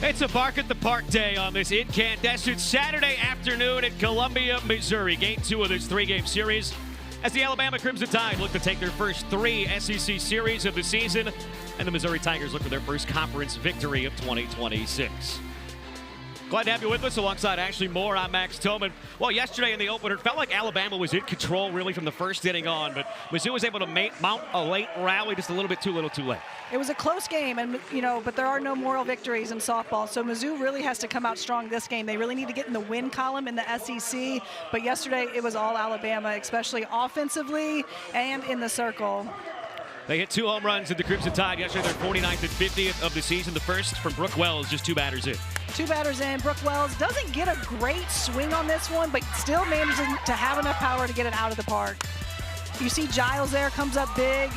It's a Bark at the Park day on this incandescent Saturday afternoon in Columbia, Missouri. Game 2 of this three-game series as the Alabama Crimson Tide look to take their first 3 SEC series of the season, and the Missouri Tigers look for their first conference victory of 2026. Glad to have you with us alongside Ashley Moore. I'm Max Tillman. Well, yesterday in the opener, it felt like Alabama was in control really from the first inning on, but Mizzou was able to mount a late rally, just a little bit too late. It was a close game, and but there are no moral victories in softball, so Mizzou really has to come out strong this game. They really need to get in the win column in the SEC, but yesterday it was all Alabama, especially offensively and in the circle. They hit 2 home runs at the Crimson Tide yesterday. They're 49th and 50th of the season. The first from Brooke Wells, just 2 batters in. 2 batters in. Brooke Wells doesn't get a great swing on this one, but still manages to have enough power to get it out of the park. You see Giles there, comes up big.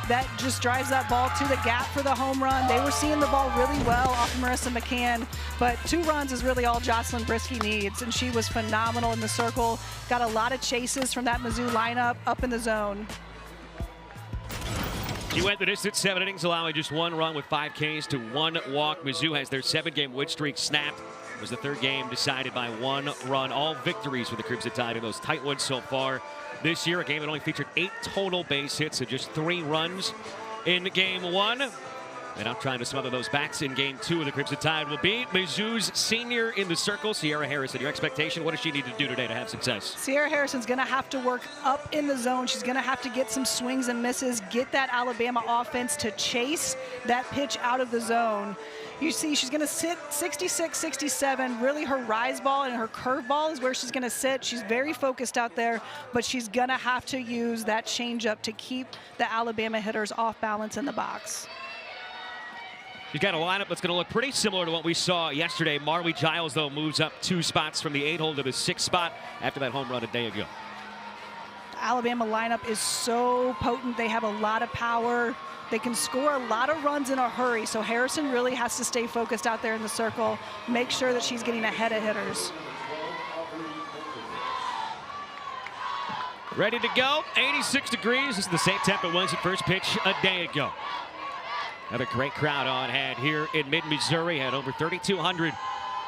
That just drives that ball to the gap for the home run. They were seeing the ball really well off of Marissa McCann, but 2 runs is really all Jocelyn Brisky needs, and she was phenomenal in the circle. Got a lot of chases from that Mizzou lineup up in the zone. She went the distance, 7 innings, allowing just 1 run with 5 Ks to 1 walk. Mizzou has their 7-game win streak snapped. It was the 3rd game decided by 1 run. All victories for the Crimson Tide in those tight ones so far this year. A game that only featured 8 total base hits, so just 3 runs in game 1. And I'm trying to smother those bats in game 2 of the Crimson Tide will be Mizzou's senior in the circle, Sierra Harrison. Your expectation, what does she need to do today to have success? Sierra Harrison's going to have to work up in the zone. She's going to have to get some swings and misses, get that Alabama offense to chase that pitch out of the zone. You see she's going to sit 66, 67. Really her rise ball and her curve ball is where she's going to sit. She's very focused out there, but she's going to have to use that changeup to keep the Alabama hitters off balance in the box. You've got a lineup that's going to look pretty similar to what we saw yesterday. Marley Giles, though, moves up 2 spots from the 8-hole to the 6th spot after that home run a day ago. The Alabama lineup is so potent. They have a lot of power. They can score a lot of runs in a hurry, so Harrison really has to stay focused out there in the circle, make sure that she's getting ahead of hitters. Ready to go, 86 degrees. This is the same temp it was at first pitch a day ago. Another great crowd on hand here in mid-Missouri. Had over 3,200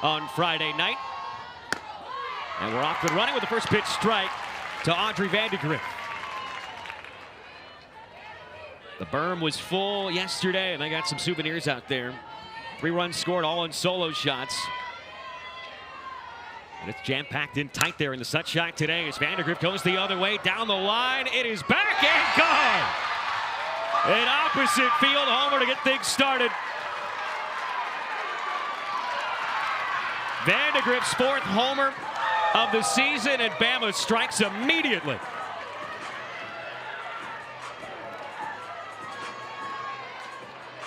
on Friday night. And we're off and running with the first pitch strike to Audrey Vandegrift. The berm was full yesterday, and they got some souvenirs out there. 3 runs scored, all on solo shots. And it's jam-packed in tight there in the sunshine today as Vandegrift goes the other way down the line. It is back and gone. An opposite field homer to get things started. Vandegrift's 4th homer of the season, and Bama strikes immediately.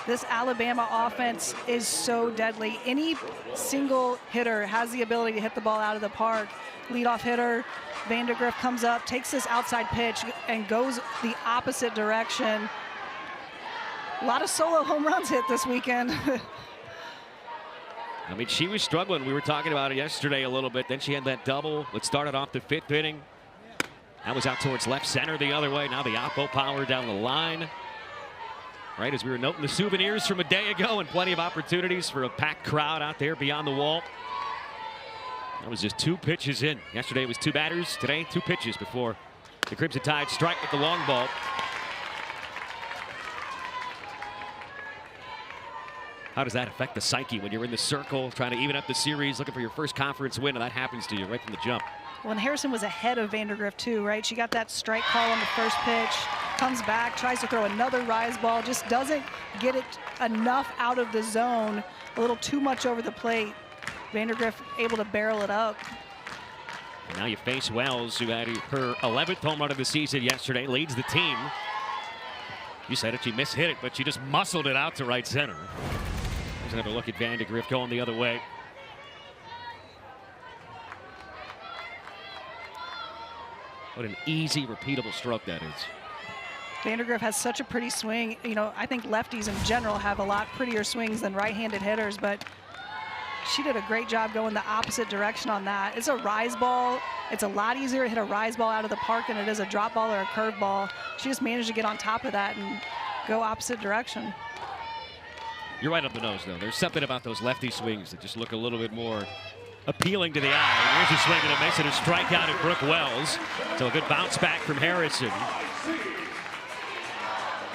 This Alabama offense is so deadly. Any single hitter has the ability to hit the ball out of the park. Leadoff hitter, Vandegrift comes up, takes this outside pitch, and goes the opposite direction. A lot of solo home runs hit this weekend. I mean, she was struggling. We were talking about it yesterday a little bit. Then she had that double that started off the 5th inning. That was out towards left center the other way. Now the oppo power down the line. Right, as we were noting the souvenirs from a day ago, and plenty of opportunities for a packed crowd out there beyond the wall. That was just 2 pitches in. Yesterday it was 2 batters. Today 2 pitches before the Crimson Tide strike with the long ball. How does that affect the psyche when you're in the circle, trying to even up the series, looking for your first conference win, and that happens to you right from the jump? Well, and Harrison was ahead of Vandegrift too, right? She got that strike call on the first pitch, comes back, tries to throw another rise ball, just doesn't get it enough out of the zone, a little too much over the plate. Vandegrift able to barrel it up. And now you face Wells, who had her 11th home run of the season yesterday, leads the team. You said it, she mishit it, but she just muscled it out to right center. Here's another look at Vandegrift going the other way. What an easy, repeatable stroke that is. Vandegrift has such a pretty swing. I think lefties in general have a lot prettier swings than right-handed hitters, but she did a great job going the opposite direction on that. It's a rise ball. It's a lot easier to hit a rise ball out of the park than it is a drop ball or a curve ball. She just managed to get on top of that and go opposite direction. You're right on the nose, though. There's something about those lefty swings that just look a little bit more appealing to the eye. Here's a swing and a miss and a strikeout at Brooke Wells. So a good bounce back from Harrison.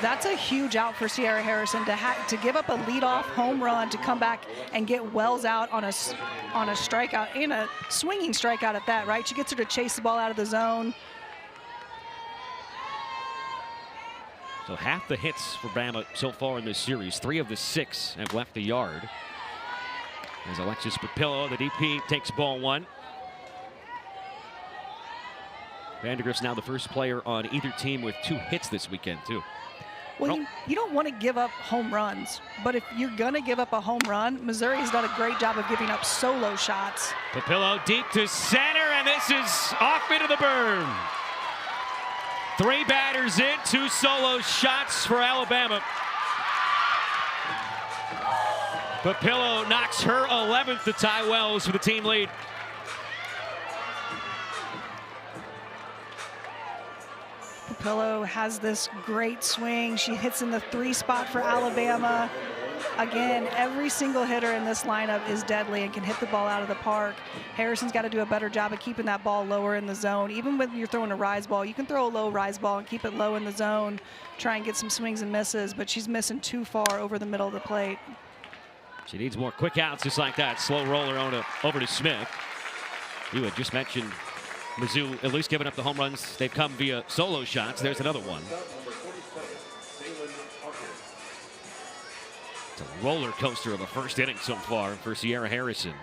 That's a huge out for Sierra Harrison to give up a leadoff home run to come back and get Wells out on a strikeout, and a swinging strikeout at that, right? She gets her to chase the ball out of the zone. So half the hits for Bama so far in this series. 3 of the 6 have left the yard. As Alexis Papillo, the DP, takes ball 1. Vandegrift's now the first player on either team with 2 hits this weekend, too. Well, you don't want to give up home runs, but if you're going to give up a home run, Missouri's done a great job of giving up solo shots. Papillo deep to center, and this is off into the berm. 3 batters in, 2 solo shots for Alabama. Papillo knocks her 11th to tie Wells for the team lead. Papillo has this great swing. She hits in the 3 spot for Alabama. Again, every single hitter in this lineup is deadly and can hit the ball out of the park. Harrison's got to do a better job of keeping that ball lower in the zone. Even when you're throwing a rise ball, you can throw a low rise ball and keep it low in the zone, try and get some swings and misses, but she's missing too far over the middle of the plate. She needs more quick outs just like that. Slow roller over to Smith. You had just mentioned Mizzou at least giving up the home runs. They've come via solo shots. There's another one. It's a roller coaster of a first inning so far for Sierra Harrison.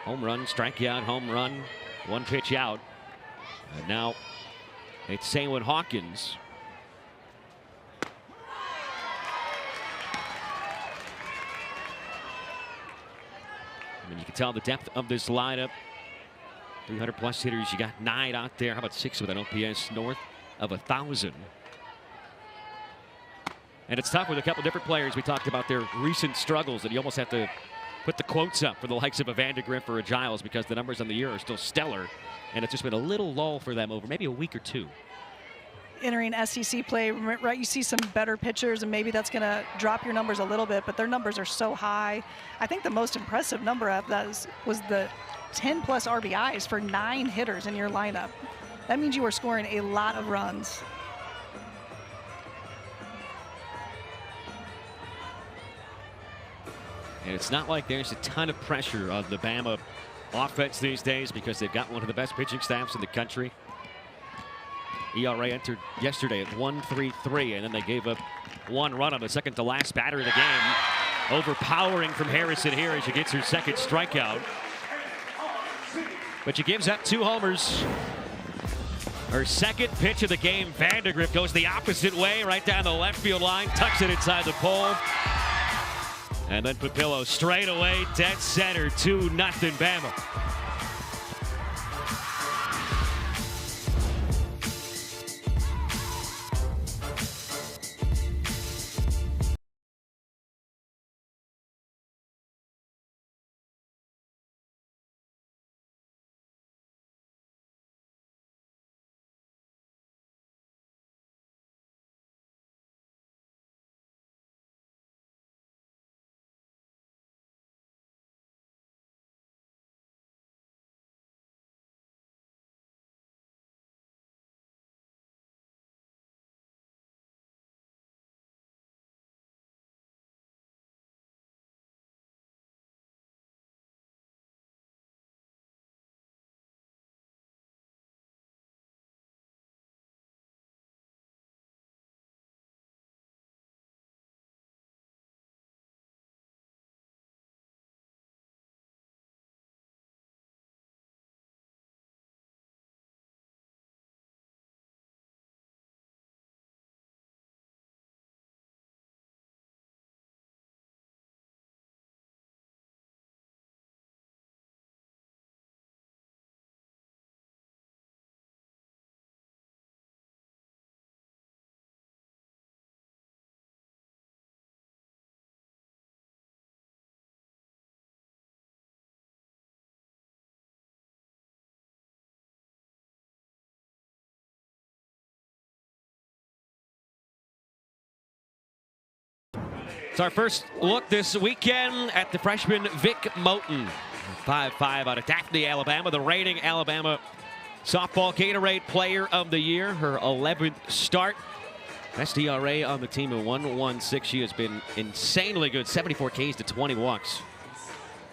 Home run, strikeout, home run, 1 pitch out. And now it's Saywin Hawkins. I mean, you can tell the depth of this lineup. 300 plus hitters. You got 9 out there. How about 6 with an OPS north of 1,000? And it's tough with a couple different players. We talked about their recent struggles, and you almost have to put the quotes up for the likes of a Vandegrift or a Giles because the numbers on the year are still stellar. And it's just been a little lull for them over maybe a week or 2. Entering SEC play, right, you see some better pitchers, and maybe that's going to drop your numbers a little bit, but their numbers are so high. I think the most impressive number of that was the 10-plus RBIs for 9 hitters in your lineup. That means you are scoring a lot of runs. And it's not like there's a ton of pressure on the Bama offense these days because they've got one of the best pitching staffs in the country. ERA entered yesterday at 1.33, and then they gave up 1 run on the second to last batter of the game. Overpowering from Harrison here as she gets her 2nd strikeout. But she gives up 2 homers. Her 2nd pitch of the game, Vandegrift goes the opposite way, right down the left field line, tucks it inside the pole. And then Papillo straight away, dead center, 2-0 Bama. It's our first look this weekend at the freshman Vic Moten. 5'5" out of Daphne, Alabama. The reigning Alabama softball Gatorade Player of the Year. Her 11th start. Best ERA on the team at 1.16. She has been insanely good. 74 Ks to 20 walks.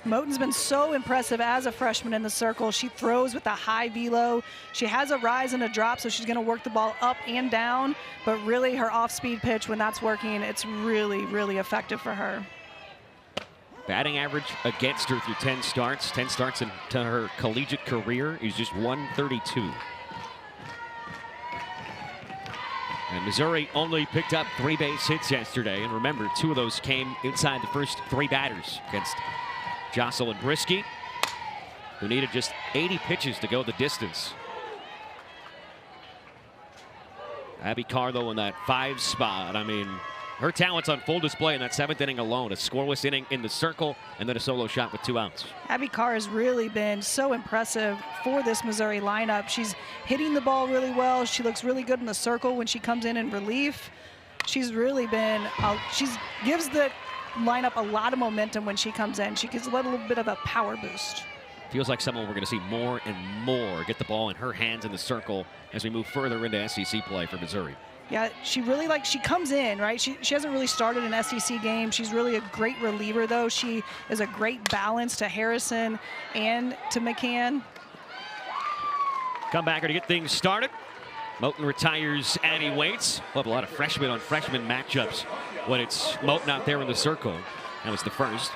Moten's been so impressive as a freshman in the circle. She throws with a high velo. She has a rise and a drop, so she's going to work the ball up and down. But really, her off-speed pitch, when that's working, it's really, really effective for her. Batting average against her through 10 starts. 10 starts into her collegiate career is just 132. And Missouri only picked up 3 base hits yesterday. And remember, 2 of those came inside the first 3 batters against Jocelyn Brisky, who needed just 80 pitches to go the distance. Abby Carr, though, in that 5 spot. I mean, her talent's on full display in that 7th inning alone. A scoreless inning in the circle, and then a solo shot with 2 outs. Abby Carr has really been so impressive for this Missouri lineup. She's hitting the ball really well. She looks really good in the circle when she comes in relief. She's really been, she gives the lineup a lot of momentum when she comes in. She gives a little bit of a power boost. Feels like someone we're going to see more and more get the ball in her hands in the circle as we move further into SEC play for Missouri. Yeah, she really she comes in, right? She hasn't really started an SEC game. She's really a great reliever, though. She is a great balance to Harrison and to McCann. Comebacker to get things started. Moten retires Addie Waits. We'll have a lot of freshman on freshman matchups when it's Moten out there in the circle. That was the first.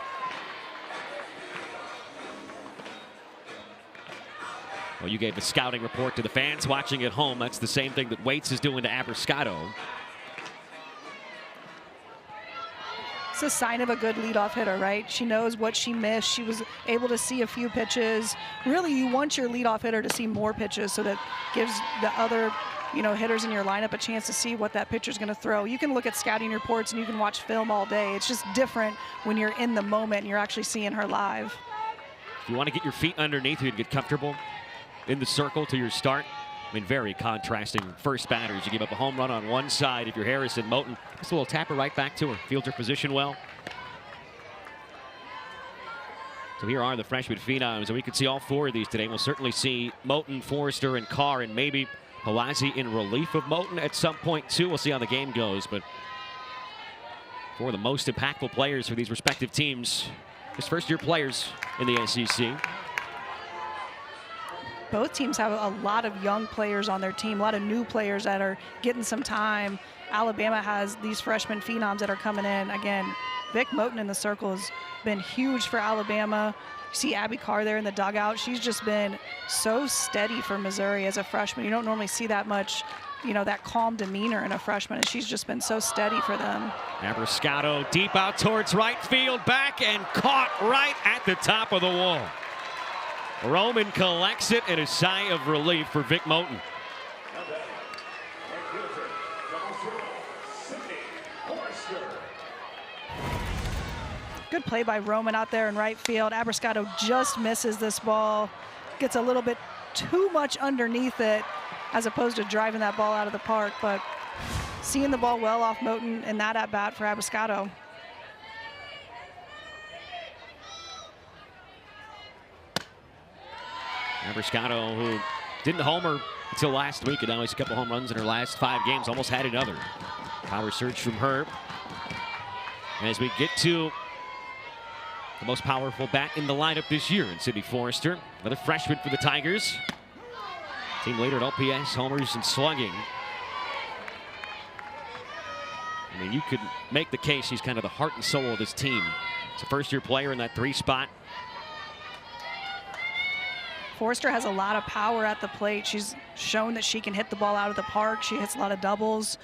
Well, you gave the scouting report to the fans watching at home. That's the same thing that Waits is doing to Abrascato. It's a sign of a good leadoff hitter, right? She knows what she missed. She was able to see a few pitches. Really, you want your leadoff hitter to see more pitches so that gives the other hitters in your lineup a chance to see what that pitcher's going to throw. You can look at scouting reports and you can watch film all day. It's just different when you're in the moment and you're actually seeing her live. If you want to get your feet underneath you and get comfortable in the circle to your start, I mean, very contrasting first batters. You give up a home run on one side if you're Harrison. Moten, just a little tapper right back to her. Fields her position well. So here are the freshman phenoms, and we could see all 4 of these today. We'll certainly see Moten, Forrester, and Carr, and maybe Palazzi in relief of Moten at some point, too. We'll see how the game goes, but 4 of the most impactful players for these respective teams, just first-year players in the SEC. Both teams have a lot of young players on their team, a lot of new players that are getting some time. Alabama has these freshman phenoms that are coming in. Again, Vic Moten in the circle has been huge for Alabama. You see Abby Carr there in the dugout. She's just been so steady for Missouri as a freshman. You don't normally see that much, that calm demeanor in a freshman, and she's just been so steady for them. Abrascato deep out towards right field, back and caught right at the top of the wall. Roman collects it in a sigh of relief for Vic Moten. Good play by Roman out there in right field. Abrascato just misses this ball. Gets a little bit too much underneath it as opposed to driving that ball out of the park. But seeing the ball well off Moten in that at-bat for Abrascato. Abrascato, who didn't homer until last week, and now he's a couple home runs in her last 5 games, almost had another. Power surge from her. And as we get to the most powerful bat in the lineup this year in Sydney Forrester, another freshman for the Tigers. Team leader at OPS, homers, and slugging. I mean, you could make the case he's kind of the heart and soul of this team. It's a first-year player in that 3 spot. Forrester has a lot of power at the plate. She's shown that she can hit the ball out of the park. She hits a lot of doubles.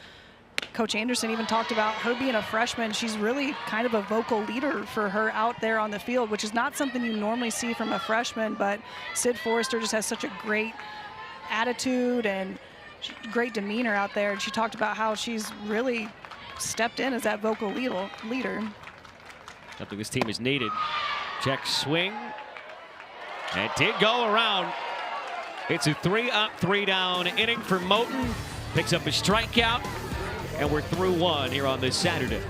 Coach Anderson even talked about her being a freshman. She's really kind of a vocal leader for her out there on the field, which is not something you normally see from a freshman, but Sid Forrester just has such a great attitude and great demeanor out there. And she talked about how she's really stepped in as that vocal leader. Something this team has needed. Check swing. It did go around. It's a 3-up, 3-down inning for Moten. Picks up a strikeout, and we're through 1 here on this Saturday.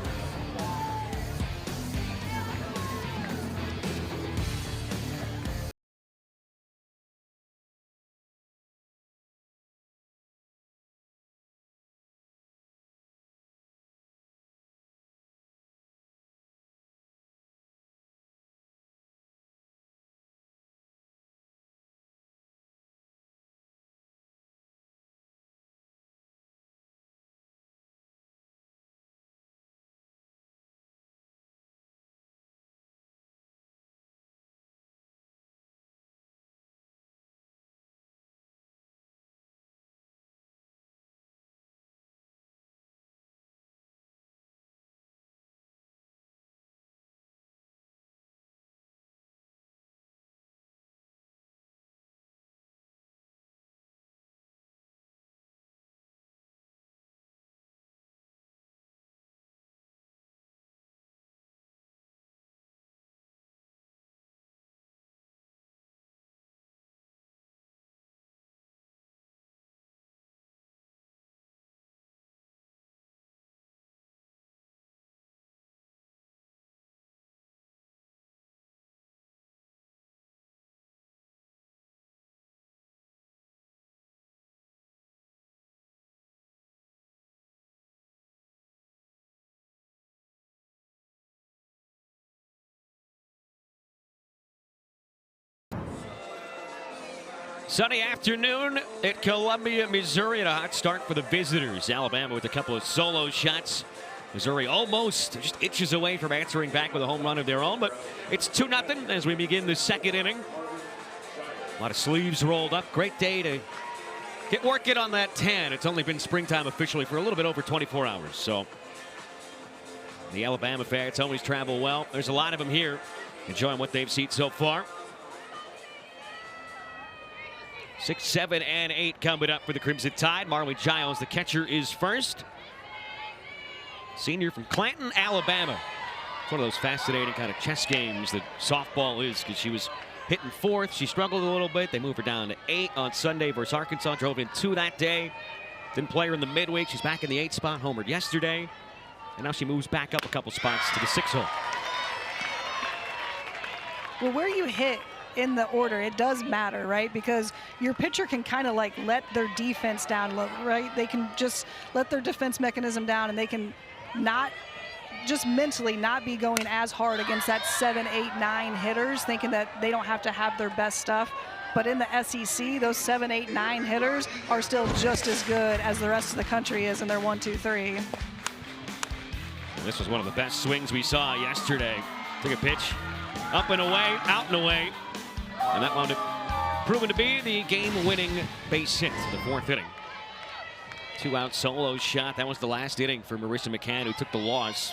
Sunday afternoon at Columbia, Missouri, and a hot start for the visitors. Alabama with a couple of solo shots. Missouri almost just inches away from answering back with a home run of their own, but it's 2-0 as we begin the second inning. A lot of sleeves rolled up. Great day to get working on that tan. It's only been springtime officially for a little bit over 24 hours, so the Alabama fans always travel well. There's a lot of them here enjoying what they've seen so far. 6, 7, and 8 coming up for the Crimson Tide. Marley Giles, the catcher, is first. Senior from Clanton, Alabama. It's one of those fascinating kind of chess games that softball is, because she was hitting fourth. She struggled a little bit. They moved her down to 8 on Sunday versus Arkansas. Drove in 2 that day. Didn't play her in the midweek. She's back in the 8 spot. Homered yesterday. And now she moves back up a couple spots to the 6 hole. Well, where you hit in the order, it does matter, right? Because your pitcher can kind of like let their defense down, right? They can just let their defense mechanism down, and they can not just mentally not be going as hard against that 7, 8, 9 hitters, thinking that they don't have to have their best stuff. But in the SEC, those 7, 8, 9 hitters are still just as good as the rest of the country is in their 1, 2, 3. And this was one of the best swings we saw yesterday. Took a pitch up and away, out and away. And that wound up proving to be the game-winning base hit in the 4th inning. 2-out solo shot. That was the last inning for Marissa McCann, who took the loss.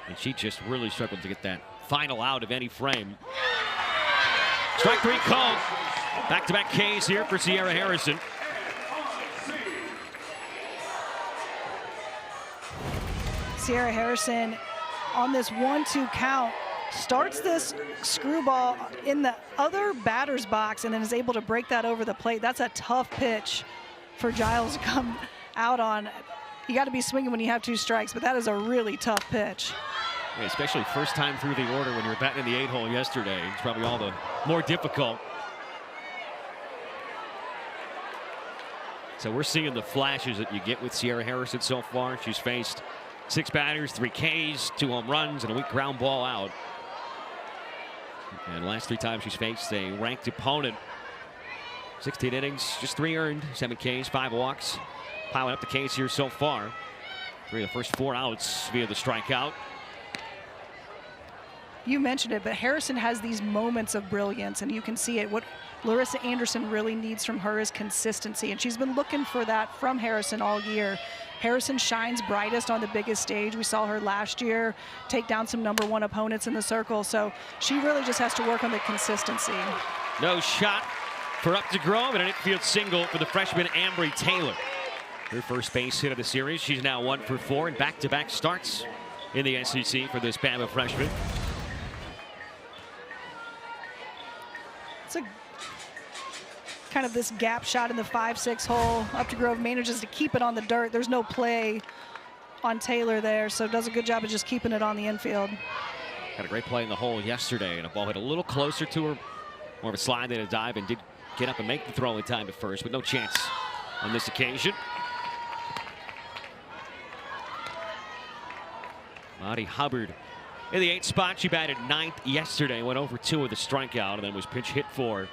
And she just really struggled to get that final out of any frame. Strike 3 called. Back-to-back Ks here for Sierra Harrison. Sierra Harrison on this 1-2 count starts this screwball in the other batter's box and then is able to break that over the plate. That's a tough pitch for Giles to come out on. You got to be swinging when you have 2 strikes, but that is a really tough pitch. Yeah, especially first time through the order when you were batting in the 8 hole yesterday. It's probably all the more difficult. So we're seeing the flashes that you get with Sierra Harrison so far. She's faced 6 batters, 3 Ks, 2 home runs, and a weak ground ball out. And the last 3 times she's faced a ranked opponent. 16 innings, just 3 earned, 7 Ks, 5 walks. Piling up the Ks here so far. 3 of the first 4 outs via the strikeout. You mentioned it, but Harrison has these moments of brilliance, and you can see it. What Larissa Anderson really needs from her is consistency, and she's been looking for that from Harrison all year. Harrison shines brightest on the biggest stage. We saw her last year take down some #1 opponents in the circle, so she really just has to work on the consistency. No shot for up to Grove, and an infield single for the freshman Ambry Taylor. Her first base hit of the series. She's now 1 for 4 and back-to-back starts in the SEC for this Bama freshman. It's a kind of this gap shot in the 5-6 hole. Updegrove manages to keep it on the dirt. There's no play on Taylor there, so does a good job of just keeping it on the infield. Had a great play in the hole yesterday, and a ball hit a little closer to her. More of a slide than a dive, and did get up and make the throw in time to first, but no chance on this occasion. Maddie Hubbard in the 8th spot. She batted 9th yesterday, went over 2 with a strikeout, and then was pinch hit for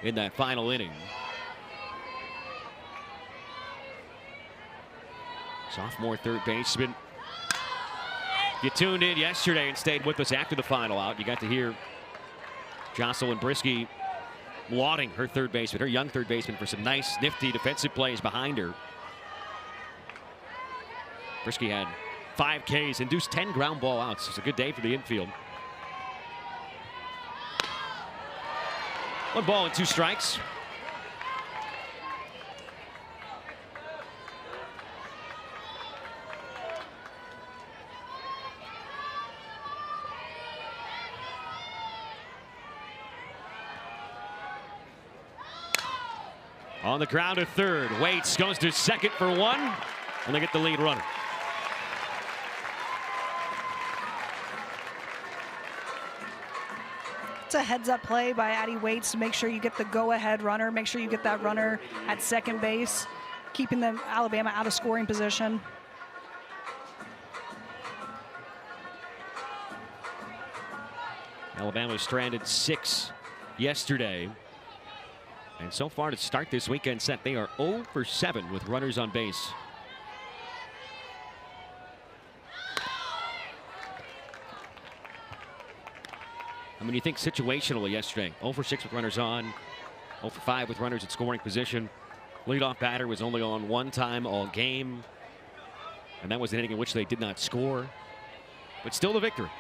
in that final inning. Sophomore third baseman. If you tuned in yesterday and stayed with us after the final out, you got to hear Jocelyn Brisky lauding her third baseman, her young third baseman, for some nice, nifty defensive plays behind her. Brisky had 5 Ks, induced 10 ground ball outs. It's a good day for the infield. 1 ball and 2 strikes. On the ground to third. Waits, goes to second for 1, and they get the lead runner. It's a heads-up play by Addie Waits to make sure you get the go-ahead runner, make sure you get that runner at second base, keeping them Alabama out of scoring position. Alabama was stranded 6 yesterday. And so far to start this weekend set, they are 0 for 7 with runners on base. I mean, you think situationally yesterday, 0 for 6 with runners on, 0 for 5 with runners at scoring position. Leadoff batter was only on one time all game, and that was an inning in which they did not score, but still the victory.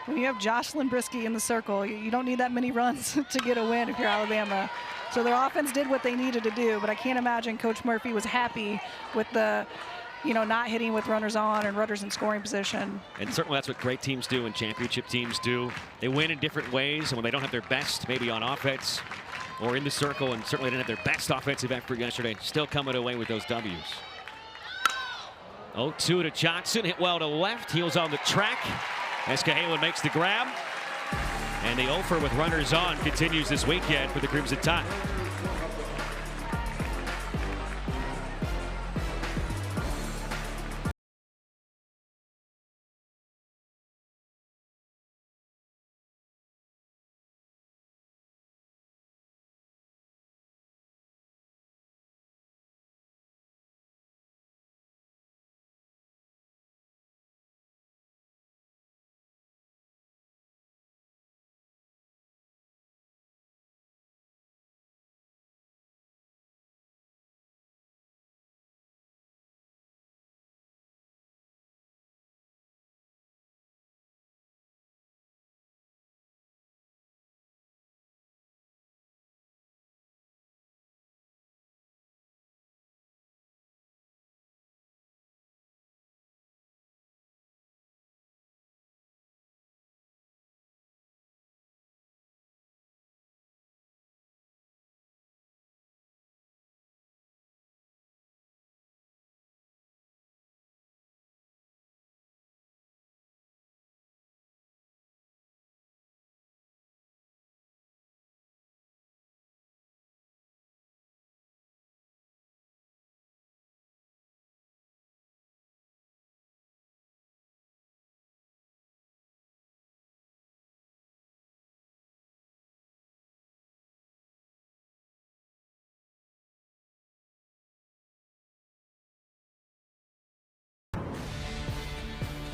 When you have Jocelyn Brisky in the circle, you don't need that many runs to get a win if you're Alabama. So their offense did what they needed to do, but I can't imagine Coach Murphy was happy with the, not hitting with runners on and runners in scoring position. And certainly that's what great teams do and championship teams do. They win in different ways, and when they don't have their best, maybe on offense or in the circle, and certainly didn't have their best offensive effort yesterday, still coming away with those W's. 0-2 to Johnson, hit well to left, heels on the track. Escahalan makes the grab, and the 0 for with runners on continues this weekend for the Crimson Tide.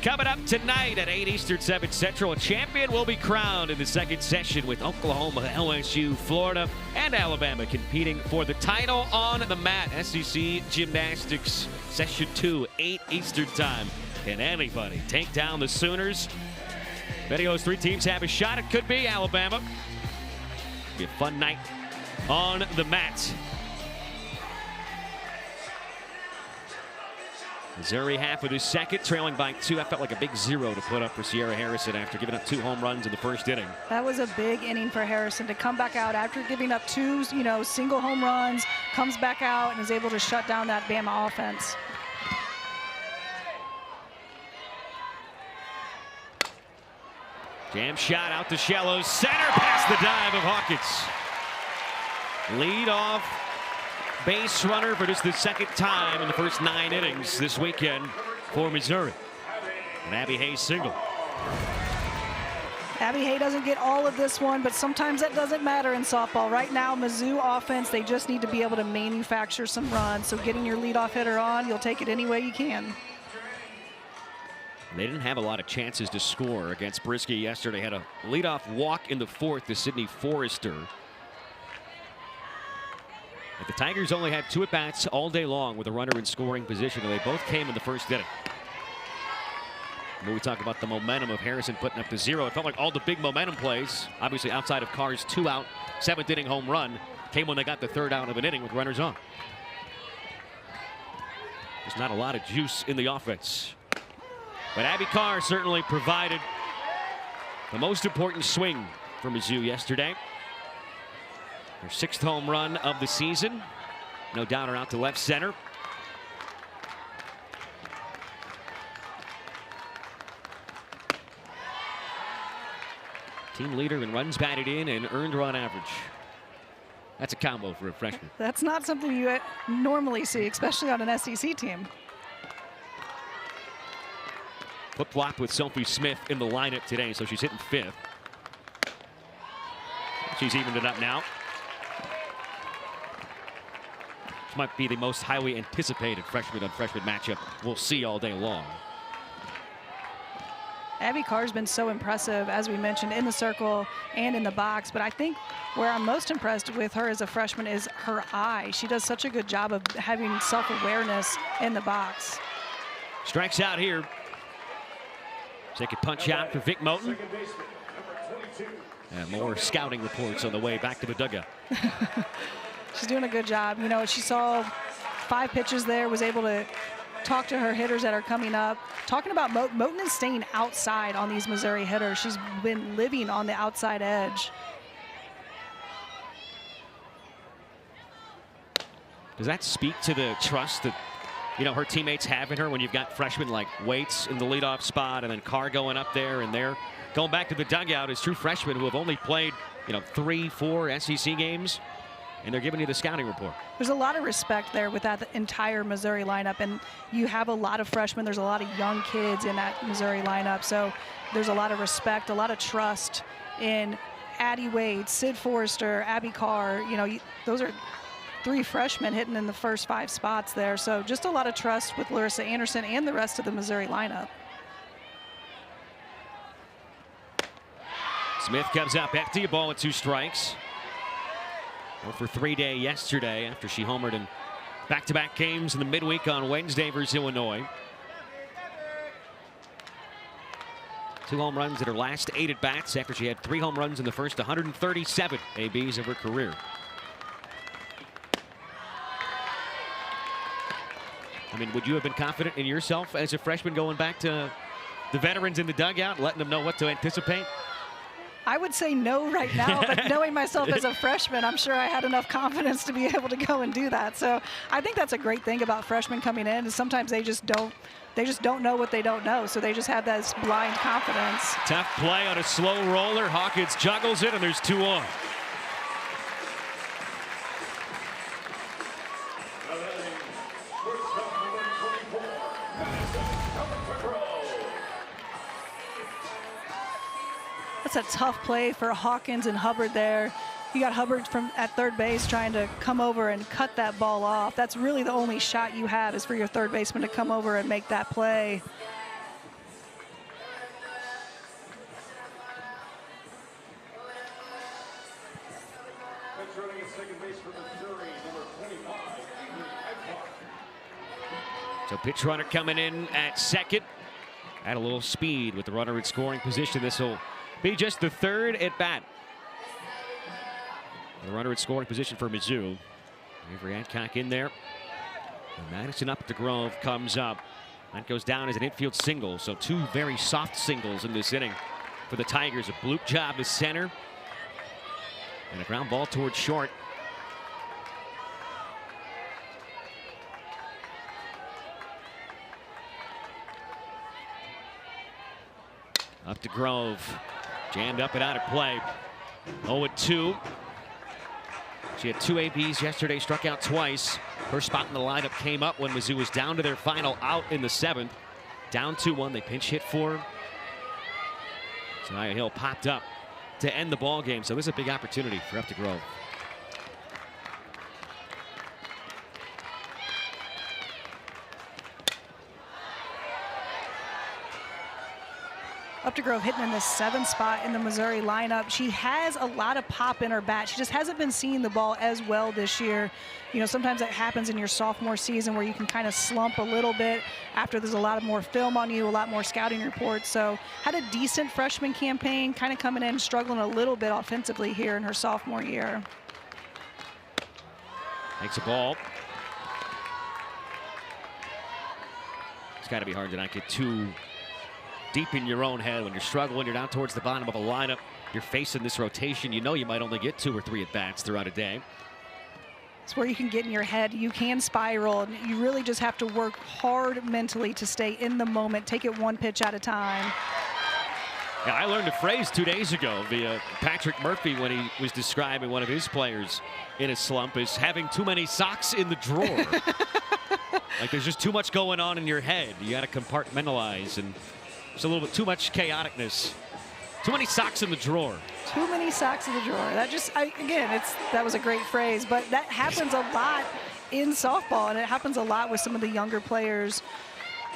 Coming up tonight at 8 Eastern, 7 Central, a champion will be crowned in the second session with Oklahoma, LSU, Florida, and Alabama competing for the title on the mat. SEC Gymnastics Session 2, 8 Eastern time. Can anybody take down the Sooners? Many of those three teams have a shot. It could be Alabama. Be a fun night on the mat. Missouri half of the second, trailing by 2. That felt like a big 0 to put up for Sierra Harrison after giving up 2 home runs in the first inning. That was a big inning for Harrison to come back out after giving up 2, single home runs, comes back out and is able to shut down that Bama offense. Jam shot out to shallow center, past the dive of Hawkins. Lead off base runner for just the second time in the first 9 innings this weekend for Missouri. And Abby Hayes single. Abby Hay doesn't get all of this one, but sometimes that doesn't matter in softball. Right now, Mizzou offense, they just need to be able to manufacture some runs. So getting your leadoff hitter on, you'll take it any way you can. They didn't have a lot of chances to score against Brisky yesterday. Had a leadoff walk in the 4th to Sydney Forrester. But the Tigers only had 2 at-bats all day long with a runner in scoring position, and they both came in the first inning. When we talk about the momentum of Harrison putting up the 0, it felt like all the big momentum plays, obviously outside of Carr's 2-out 7th inning home run, came when they got the 3rd out of an inning with runners on. There's not a lot of juice in the offense. But Abby Carr certainly provided the most important swing for Mizzou yesterday. Her 6th home run of the season. No doubter out to left center. Team leader in runs batted in and earned run average. That's a combo for a freshman. That's not something you normally see, especially on an SEC team. Flip-flop with Sophie Smith in the lineup today, so she's hitting 5th. She's evened it up now. This might be the most highly anticipated freshman-on-freshman matchup we'll see all day long. Abby Carr's been so impressive, as we mentioned, in the circle and in the box. But I think where I'm most impressed with her as a freshman is her eye. She does such a good job of having self-awareness in the box. Strikes out here. Second punch out for Vic Moten. And more scouting reports on the way back to the dugout. She's doing a good job. You know, she saw 5 pitches there, was able to talk to her hitters that are coming up. Talking about Moten is staying outside on these Missouri hitters. She's been living on the outside edge. Does that speak to the trust that, you know, her teammates have in her when you've got freshmen like Waits in the leadoff spot and then Carr going up there, and they're going back to the dugout as true freshmen who have only played, you know, 3-4 SEC games, and they're giving you the scouting report. There's a lot of respect there with that entire Missouri lineup, and you have a lot of freshmen. There's a lot of young kids in that Missouri lineup, so there's a lot of respect, a lot of trust in Addie Wade, Sid Forrester, Abby Carr. You know, those are 3 freshmen hitting in the first 5 spots there, so just a lot of trust with Larissa Anderson and the rest of the Missouri lineup. Smith comes up empty, a ball and 2 strikes. 0 for 3 day yesterday after she homered in back-to-back games in the midweek on Wednesday versus Illinois. 2 home runs in her last 8 at-bats after she had 3 home runs in the first 137 ABs of her career. I mean, would you have been confident in yourself as a freshman going back to the veterans in the dugout, letting them know what to anticipate? I would say no right now, but knowing myself as a freshman, I'm sure I had enough confidence to be able to go and do that. So I think that's a great thing about freshmen coming in, is sometimes they just don't know what they don't know. So they just have that blind confidence. Tough play on a slow roller. Hawkins juggles it, and there's 2 on. That's a tough play for Hawkins and Hubbard there. You got Hubbard at third base trying to come over and cut that ball off. That's really the only shot you have, is for your third baseman to come over and make that play. So pitch runner coming in at second. Add a little speed with the runner in scoring position. This will be just the 3rd at bat. The runner in scoring position for Mizzou. Avery Adcock in there. And Madison up at the Grove comes up. That goes down as an infield single. So 2 very soft singles in this inning for the Tigers. A bloop job to center. And a ground ball towards short. Up to Grove. Jammed up and out of play. 0-2. She had 2 ABs yesterday, struck out twice. Her spot in the lineup came up when Mizzou was down to their final out in the 7th. Down 2-1, they pinch hit for her. Zaniah Hill popped up to end the ball game, so this is a big opportunity for Up to Grove. Up to Grove hitting in the 7th spot in the Missouri lineup. She has a lot of pop in her bat. She just hasn't been seeing the ball as well this year. You know, sometimes that happens in your sophomore season where you can kind of slump a little bit after there's a lot of more film on you, a lot more scouting reports. So had a decent freshman campaign, kind of coming in struggling a little bit offensively here in her sophomore year. Makes a ball. It's got to be hard to not get too deep in your own head when you're struggling. You're down towards the bottom of a lineup. You're facing this rotation. You know you might only get 2 or 3 at-bats throughout a day. It's where you can get in your head. You can spiral, and you really just have to work hard mentally to stay in the moment. Take it 1 pitch at a time. Yeah, I learned a phrase 2 days ago via Patrick Murphy when he was describing one of his players in a slump as having too many socks in the drawer. Like there's just too much going on in your head. You got to compartmentalize, and there's a little bit too much chaoticness Too many socks in the drawer. Too many socks in the drawer. That just, again, that was a great phrase, but that happens a lot in softball, and it happens a lot with some of the younger players,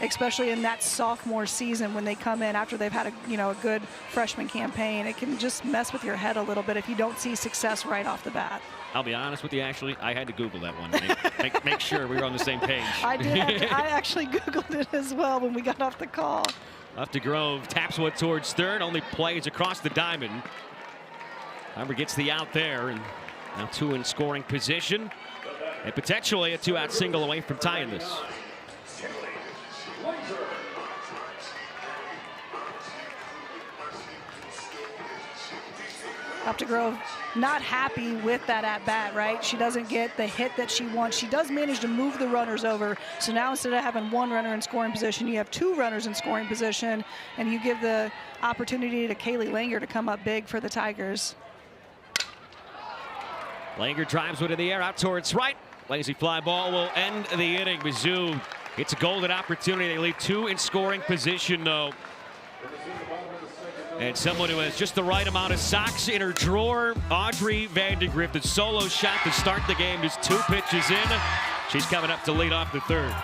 especially in that sophomore season when they come in after they've had a good freshman campaign. It can just mess with your head a little bit if you don't see success right off the bat. I'll be honest with you, actually, I had to Google that one. Make sure we were on the same page. I did. I actually Googled it as well when we got off the call. Up to Grove, taps one towards third, only plays across the diamond. Humber gets the out there, and now 2 in scoring position, and potentially a 2-out single away from tying this. Up to Grove, not happy with that at bat, right? She doesn't get the hit that she wants. She does manage to move the runners over. So now instead of having 1 runner in scoring position, you have 2 runners in scoring position, and you give the opportunity to Kaylee Langer to come up big for the Tigers. Langer drives one in the air out towards right. Lazy fly ball will end the inning. Mizzou, it's a golden opportunity. They leave 2 in scoring position, though. And someone who has just the right amount of socks in her drawer, Audrey Vandegrift, the solo shot to start the game, just 2 pitches in. She's coming up to lead off the third.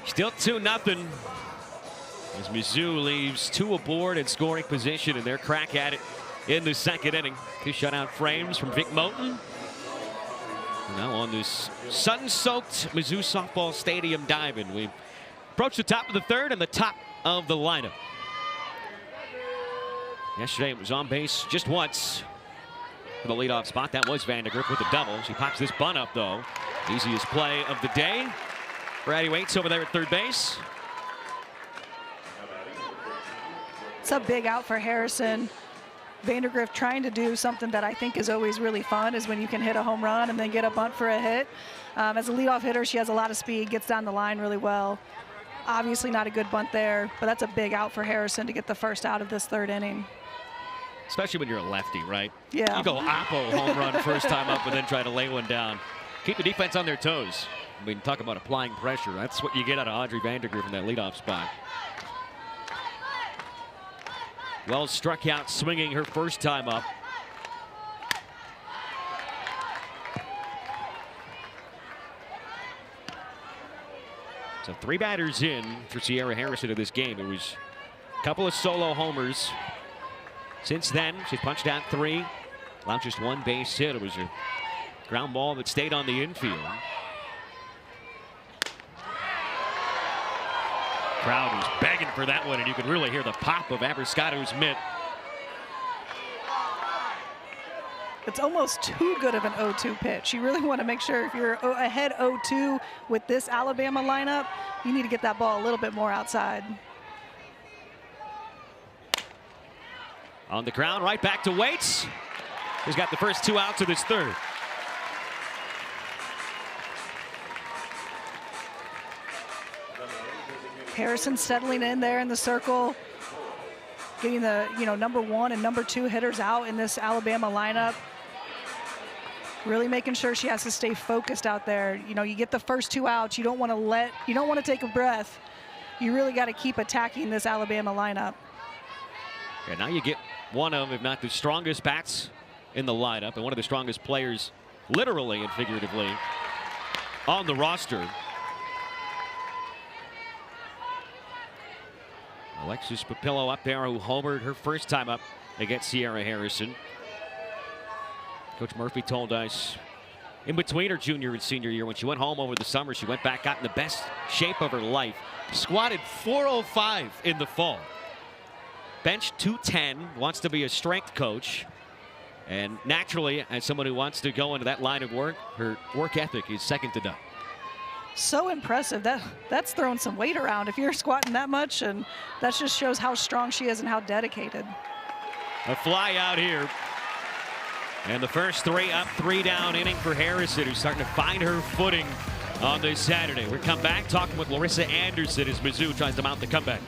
Still 2-0 as Mizzou leaves 2 aboard in scoring position, and their crack at it in the second inning. 2 shutout frames from Vic Moten. Now on this sun-soaked Mizzou softball stadium diamond, we approach the top of the third and the top of the lineup. Yesterday it was on base just once for the leadoff spot. That was Vandegrift with a double. She pops this bunt up, though. Easiest play of the day. Brady Waits over there at third base. It's a big out for Harrison. Vandegrift trying to do something that I think is always really fun, is when you can hit a home run and then get a bunt for a hit. As a leadoff hitter, she has a lot of speed, gets down the line really well. Obviously not a good bunt there, but that's a big out for Harrison to get the first out of this third inning. Especially when you're a lefty, right? Yeah. You go oppo home run first time up and then try to lay one down. Keep the defense on their toes. I mean, talk about applying pressure. That's what you get out of Audrey Vandegrift in that leadoff spot. Wells struck out swinging her first time up. So 3 batters in for Sierra Harrison in this game. It was a couple of solo homers. Since then, she's punched out 3, allowed just 1 base hit. It was a ground ball that stayed on the infield. Crowd was begging for that one, and you could really hear the pop of Abriscato's mitt. It's almost too good of an 0-2 pitch. You really want to make sure if you're ahead 0-2 with this Alabama lineup, you need to get that ball a little bit more outside. On the ground, right back to Waits. He's got the first 2 outs of this third. Harrison settling in there in the circle, getting the number 1 and number 2 hitters out in this Alabama lineup. Really making sure she has to stay focused out there. You get the first 2 outs. You don't want to take a breath. You really got to keep attacking this Alabama lineup. And now you get one of, if not the strongest bats in the lineup, and one of the strongest players, literally and figuratively, on the roster. Alexis Papillo up there, who homered her first time up against Sierra Harrison. Coach Murphy told us in between her junior and senior year, when she went home over the summer, she went back, got in the best shape of her life. Squatted 405 in the fall. Bench 210, wants to be a strength coach. And naturally, as someone who wants to go into that line of work, her work ethic is second to none. So impressive. That's throwing some weight around if you're squatting that much, and that just shows how strong she is and how dedicated. A fly out here. And the first 3 up, 3 down inning for Harrison, who's starting to find her footing on this Saturday. We'll come back talking with Larissa Anderson as Mizzou tries to mount the comeback.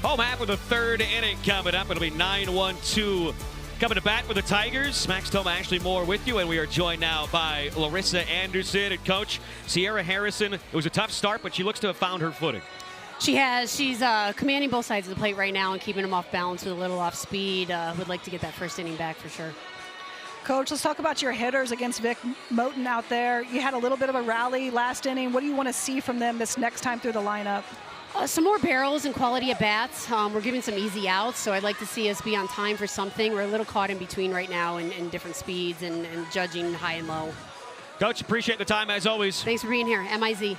Home half with the third inning coming up. It'll be 9-1-2 coming to bat with the Tigers. Max Toma, Ashley Moore with you, and we are joined now by Larissa Anderson and Coach Sierra Harrison. It was a tough start, but she looks to have found her footing. She has. She's commanding both sides of the plate right now and keeping them off balance with a little off speed. Would like to get that first inning back for sure. Coach, let's talk about your hitters against Vic Moten out there. You had a little bit of a rally last inning. What do you want to see from them this next time through the lineup? Some more barrels and quality at bats. We're giving some easy outs, so I'd like to see us be on time for something. We're a little caught in between right now in different speeds and judging high and low. Coach, appreciate the time as always. Thanks for being here. MIZ.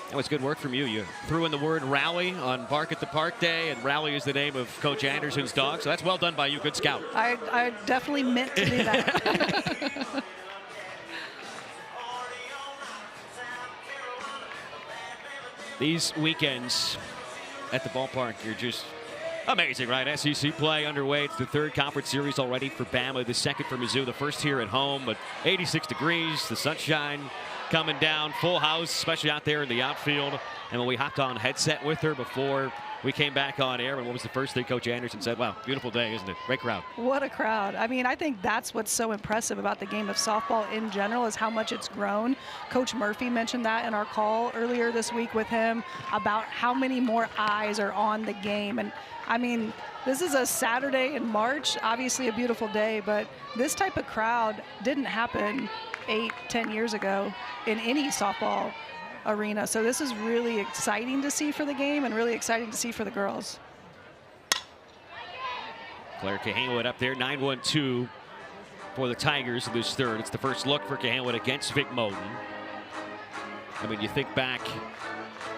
That was good work from you. You threw in the word rally on Bark at the Park Day, and Rally is the name of Coach Anderson's dog, so that's well done by you. Good scout. I definitely meant to do that. These weekends at the ballpark, you're just amazing, right? SEC play underway. It's the third conference series already for Bama, the second for Mizzou, the first here at home, but 86 degrees, the sunshine coming down, full house, especially out there in the outfield. And when we hopped on headset with her before we came back on air, and what was the first thing Coach Anderson said? Wow, beautiful day, isn't it? Great crowd. What a crowd. I mean, I think that's what's so impressive about the game of softball in general is how much it's grown. Coach Murphy mentioned that in our call earlier this week with him about how many more eyes are on the game. And I mean, this is a Saturday in March, obviously a beautiful day, but this type of crowd didn't happen 8-10 years ago in any softball arena. So this is really exciting to see for the game and really exciting to see for the girls. Claire Cahanwood up there, 9-1-2 for the Tigers in this third. It's the first look for Cahanwood against Vic Moten. I mean, you think back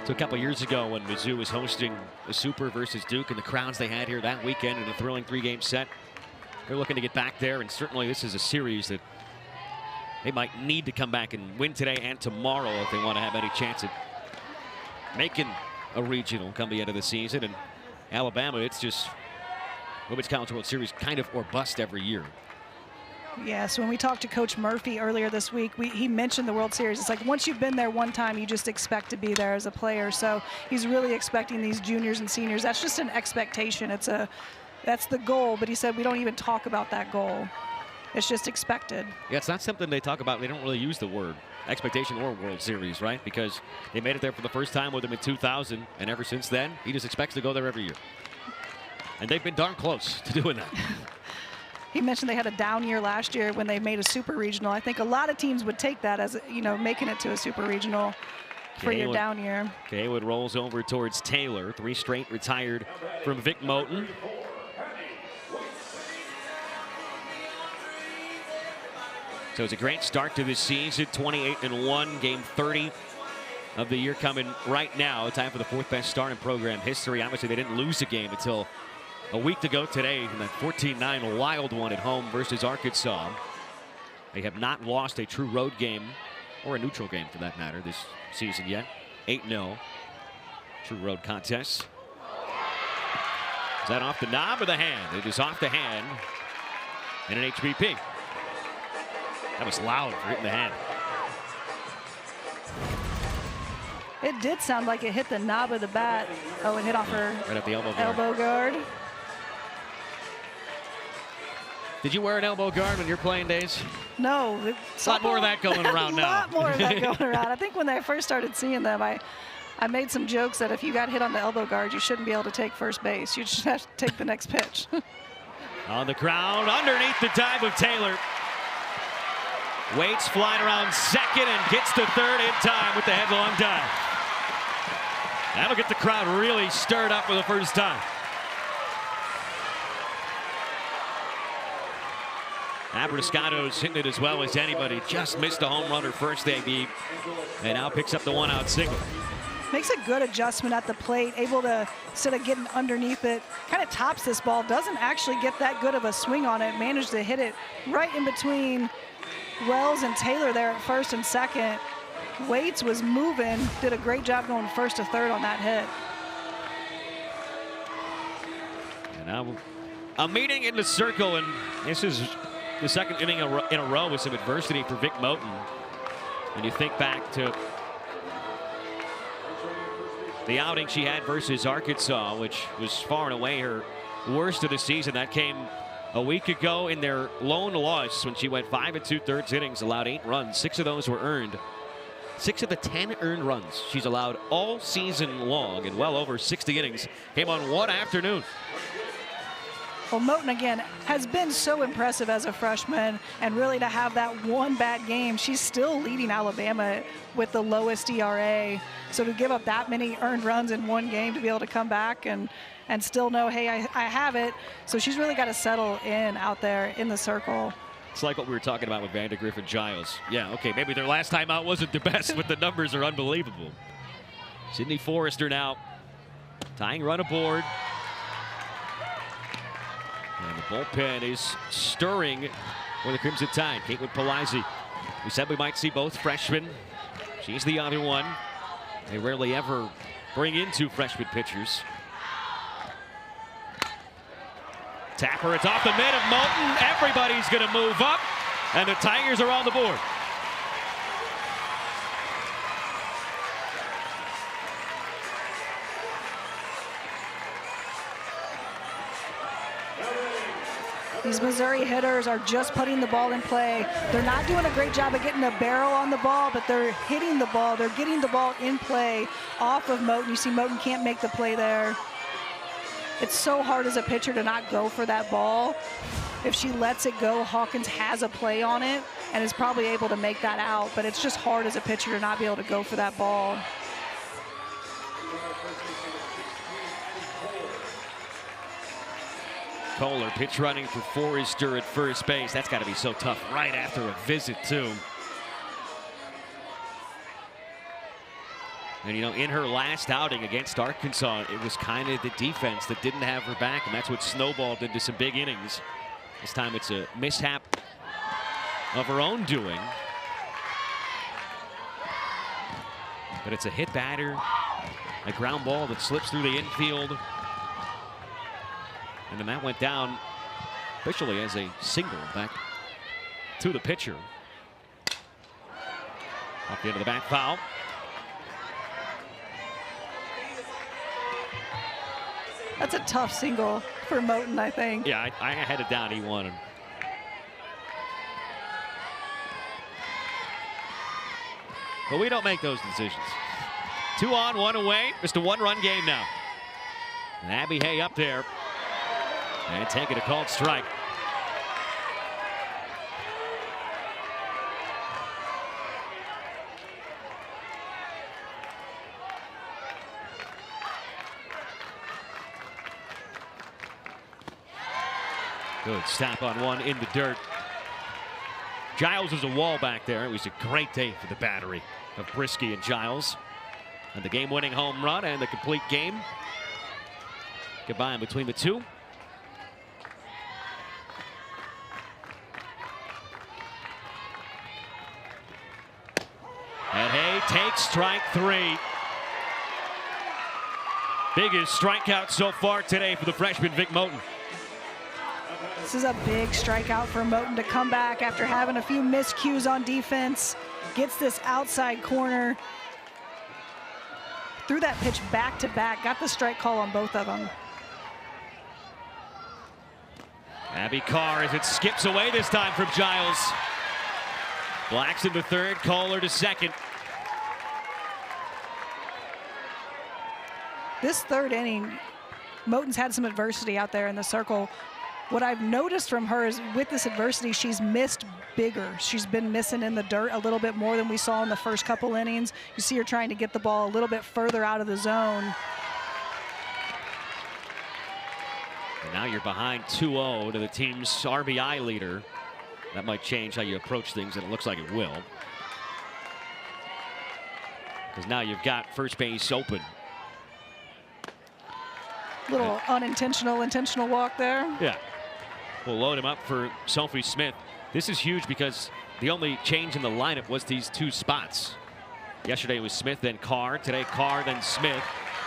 So a couple years ago when Mizzou was hosting the Super versus Duke and the crowds they had here that weekend in a thrilling 3-game set, they're looking to get back there, and certainly this is a series that they might need to come back and win today and tomorrow if they want to have any chance at making a regional come the end of the season. And Alabama, it's just Women's College World Series kind of or bust every year. Yes, when we talked to Coach Murphy earlier this week, he mentioned the World Series. It's like once you've been there one time, you just expect to be there as a player. So he's really expecting these juniors and seniors. That's just an expectation. That's the goal, but he said we don't even talk about that goal. It's just expected. Yeah, it's not something they talk about. They don't really use the word expectation or World Series, right? Because they made it there for the first time with him in 2000, and ever since then, he just expects to go there every year. And they've been darn close to doing that. He mentioned they had a down year last year when they made a super regional. I think a lot of teams would take that as, making it to a super regional for your down year. Kaywood rolls over towards Taylor. 3 straight retired from Vic Moten. So it's a great start to this season. 28-1, game 30 of the year coming right now. Time for the 4th best start in program history. Obviously, they didn't lose a game until a week ago today in that 14-9 wild one at home versus Arkansas. They have not lost a true road game or a neutral game for that matter this season yet. 8-0 true road contest. Is that off the knob or the hand? It is off the hand and an HBP. That was loud for hitting the hand. It did sound like it hit the knob of the bat. Oh, it hit off her right at the elbow guard. Did you wear an elbow guard when you're playing days? No. A lot more of that going around now. A lot more of that going around. I think when I first started seeing them, I made some jokes that if you got hit on the elbow guard, you shouldn't be able to take first base. You just have to take the next pitch. On the ground, underneath the dive of Taylor. Waits flying around second and gets to third in time with the headlong dive. That'll get the crowd really stirred up for the first time. Abrascado's hitting it as well as anybody. Just missed a home run her first debut and now picks up the 1-out single. Makes a good adjustment at the plate, able to, instead of getting underneath it, kind of tops this ball, doesn't actually get that good of a swing on it, managed to hit it right in between Wells and Taylor there at first and second. Waits was moving, did a great job going first to third on that hit. And now a meeting in the circle, and this is the second inning in a row with some adversity for Vic Moten. And you think back to the outing she had versus Arkansas, which was far and away her worst of the season. That came a week ago in their lone loss when she went 5 2/3 innings, allowed 8 runs. 6 of those were earned. 6 of the 10 earned runs she's allowed all season long in well over 60 innings came on one afternoon. Well, Moten, again, has been so impressive as a freshman, and really to have that one bad game, she's still leading Alabama with the lowest ERA. So to give up that many earned runs in one game, to be able to come back and still know, hey, I have it. So she's really got to settle in out there in the circle. It's like what we were talking about with Vandegrift and Giles. Yeah, okay, maybe their last time out wasn't the best, but the numbers are unbelievable. Sydney Forrester now tying run aboard. And the bullpen is stirring for the Crimson Tide. Caitlin Palazzi. We said we might see both freshmen. She's the other one. They rarely ever bring in 2 freshman pitchers. Tapper, it's off the mid of Moten. Everybody's going to move up, and the Tigers are on the board. These Missouri hitters are just putting the ball in play. They're not doing a great job of getting a barrel on the ball, but they're hitting the ball. They're getting the ball in play off of Moten. You see Moten can't make the play there. It's so hard as a pitcher to not go for that ball. If she lets it go, Hawkins has a play on it and is probably able to make that out, but it's just hard as a pitcher to not be able to go for that ball. Kohler pitch running for Forrester at first base. That's got to be so tough right after a visit, too. And, you know, in her last outing against Arkansas, it was kind of the defense that didn't have her back, and that's what snowballed into some big innings. This time it's a mishap of her own doing. But it's a hit batter, a ground ball that slips through the infield. And then that went down officially as a single back to the pitcher. Up into the back foul. That's a tough single for Moten, I think. Yeah, I had it down. He won him. But we don't make those decisions. 2 on, 1 away. Just a 1-run game now. And Abby Hay up there. And taking a called strike. Good stop on one in the dirt. Giles is a wall back there. It was a great day for the battery of Brisky and Giles. And the game-winning home run and the complete game. Goodbye in between the two. And Hay takes strike 3. Biggest strikeout so far today for the freshman Vic Moten. This is a big strikeout for Moten to come back after having a few miscues on defense. Gets this outside corner. Threw that pitch back to back. Got the strike call on both of them. Abby Carr as it skips away this time from Giles. Blacks into third, Kohler to second. This third inning, Moten's had some adversity out there in the circle. What I've noticed from her is with this adversity, she's missed bigger. She's been missing in the dirt a little bit more than we saw in the first couple innings. You see her trying to get the ball a little bit further out of the zone. And now you're behind 2-0 to the team's RBI leader. That might change how you approach things, and it looks like it will. Because now you've got first base open. Little unintentional, intentional walk there. Yeah. We'll load him up for Sophie Smith. This is huge because the only change in the lineup was these 2 spots. Yesterday it was Smith, then Carr. Today Carr, then Smith.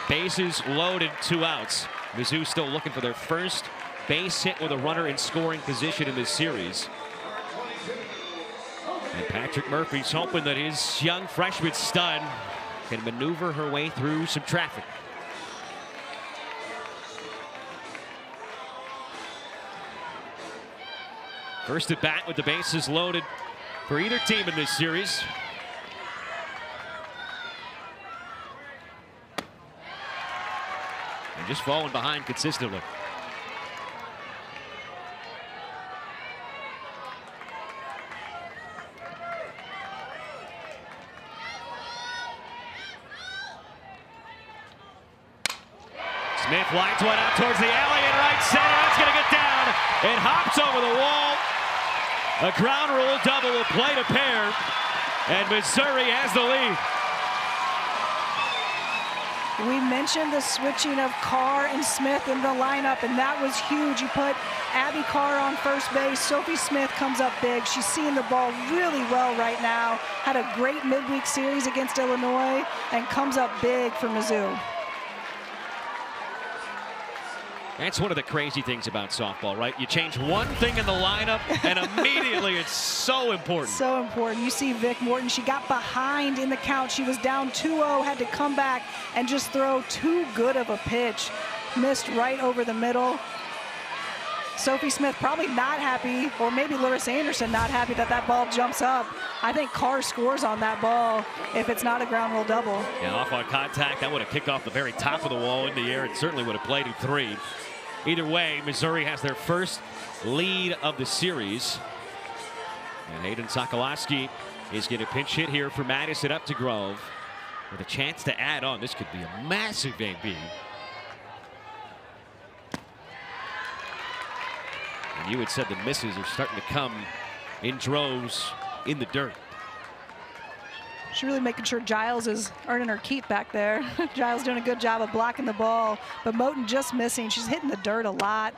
Bases loaded, 2 outs. Mizzou still looking for their first base hit with a runner in scoring position in this series. And Patrick Murphy's hoping that his young freshman stud can maneuver her way through some traffic. First at bat with the bases loaded for either team in this series. And just falling behind consistently. Smith lines one out towards the alley in right center. It's going to get down. It hops over the wall. A ground rule double will play to pair, and Missouri has the lead. We mentioned the switching of Carr and Smith in the lineup, and that was huge. You put Abby Carr on first base. Sophie Smith comes up big. She's seeing the ball really well right now. Had a great midweek series against Illinois and comes up big for Mizzou. That's one of the crazy things about softball, right? You change one thing in the lineup, and immediately it's so important. So important. You see Vic Morton, she got behind in the count. She was down 2-0, had to come back and just throw too good of a pitch. Missed right over the middle. Sophie Smith probably not happy, or maybe Larissa Anderson not happy that that ball jumps up. I think Carr scores on that ball if it's not a ground rule double. Yeah, off on contact. That would have kicked off the very top of the wall in the air. It certainly would have played in 3. Either way, Missouri has their first lead of the series. And Hayden Sokolowski is going to pinch hit here for Madison up to Grove with a chance to add on. This could be a massive AB. And you had said the misses are starting to come in droves in the dirt. She's really making sure Giles is earning her keep back there. Giles doing a good job of blocking the ball, but Moten just missing. She's hitting the dirt a lot.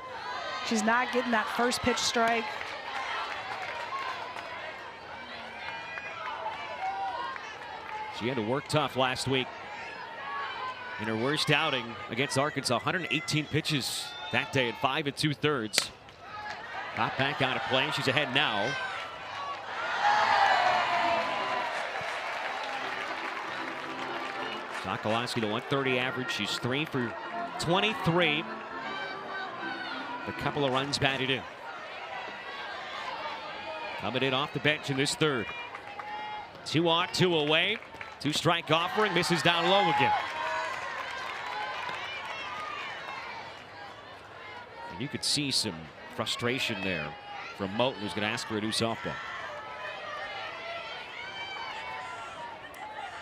She's not getting that first pitch strike. She had to work tough last week in her worst outing against Arkansas. 118 pitches that day at 5 2/3. Got back out of play. She's ahead now. Sokolowski to 130 average. She's 3 for 23. A couple of runs batted in. Coming in off the bench in this third. 2 on, 2 away. 2-strike offering, misses down low again. And you could see some frustration there from Moten, who's going to ask for a new softball.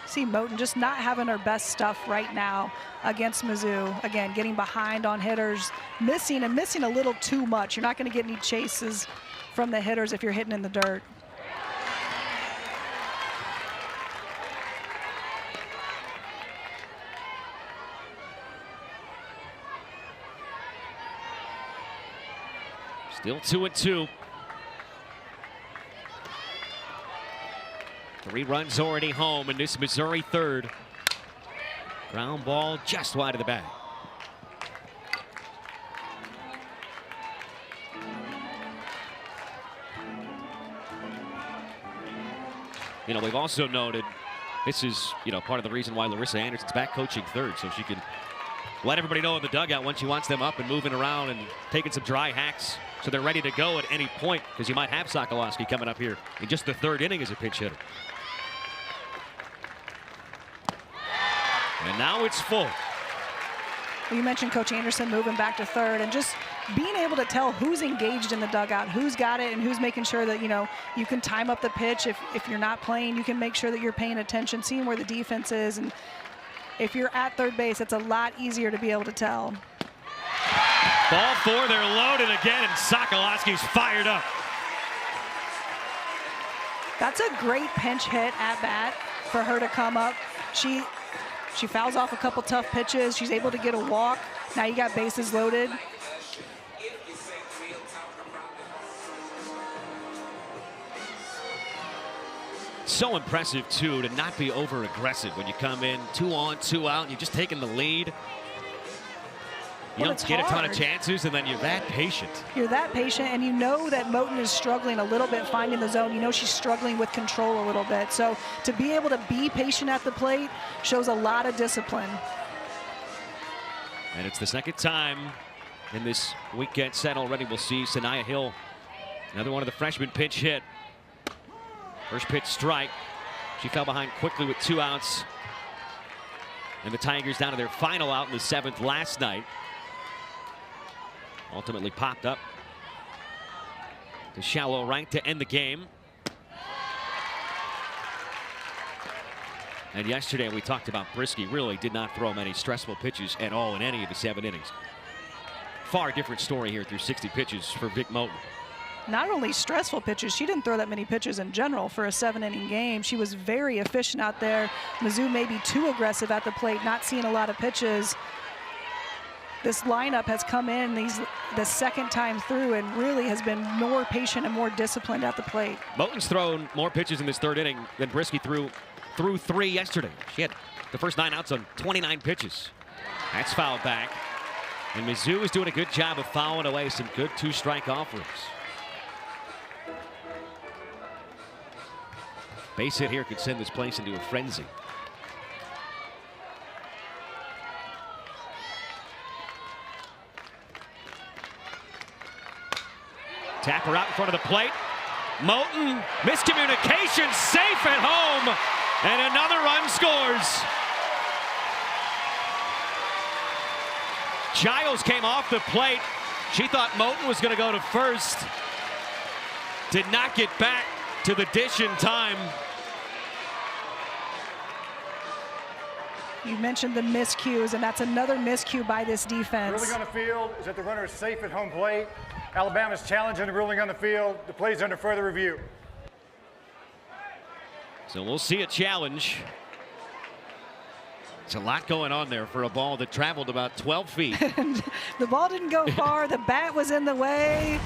See Moten just not having her best stuff right now against Mizzou. Again, getting behind on hitters, missing a little too much. You're not going to get any chases from the hitters if you're hitting in the dirt. Still 2-2. 3 runs already home in this Missouri third. Ground ball just wide of the bag. You know, we've also noted this is, part of the reason why Larissa Anderson's back coaching third, so she can let everybody know in the dugout when she wants them up and moving around and taking some dry hacks so they're ready to go at any point, because you might have Sokolowski coming up here in just the third inning as a pinch hitter. And now it's full. You mentioned Coach Anderson moving back to third and just being able to tell who's engaged in the dugout, who's got it, and who's making sure that, you can time up the pitch. If you're not playing, you can make sure that you're paying attention, seeing where the defense is. And if you're at third base, it's a lot easier to be able to tell. Ball 4, they're loaded again, and Sokolowski's fired up. That's a great pinch hit at bat for her to come up. She fouls off a couple tough pitches. She's able to get a walk. Now you got bases loaded. So impressive, too, to not be over-aggressive when you come in 2 on, 2 out, and you're just taking the lead. You don't get a ton of chances, and then you're that patient. You're that patient, and you know that Moten is struggling a little bit finding the zone. You know she's struggling with control a little bit. So to be able to be patient at the plate shows a lot of discipline. And it's the second time in this weekend set already. We'll see Sanaya Hill, another one of the freshmen, pinch hit. First pitch strike. She fell behind quickly with 2 outs. And the Tigers down to their final out in the 7th last night. Ultimately popped up to shallow right to end the game. And yesterday we talked about Brisky really did not throw many stressful pitches at all in any of the 7 innings. Far different story here through 60 pitches for Vic Moten. Not only stressful pitches, she didn't throw that many pitches in general for a 7-inning game. She was very efficient out there. Mizzou may be too aggressive at the plate, not seeing a lot of pitches. This lineup has come in the second time through and really has been more patient and more disciplined at the plate. Moten's thrown more pitches in this 3rd inning than Brisky threw 3 yesterday. She had the first 9 outs on 29 pitches. That's fouled back. And Mizzou is doing a good job of fouling away some good 2-strike offerings. Base hit here could send this place into a frenzy. Tapper out in front of the plate. Moten, miscommunication, safe at home, and another run scores. Giles came off the plate. She thought Moten was going to go to first. Did not get back to the dish in time. You mentioned the miscues, and that's another miscue by this defense. The ruling on the field is that the runner is safe at home plate. Alabama's challenging the ruling on the field. The play is under further review. So we'll see a challenge. There's a lot going on there for a ball that traveled about 12 feet. The ball didn't go far. The bat was in the way.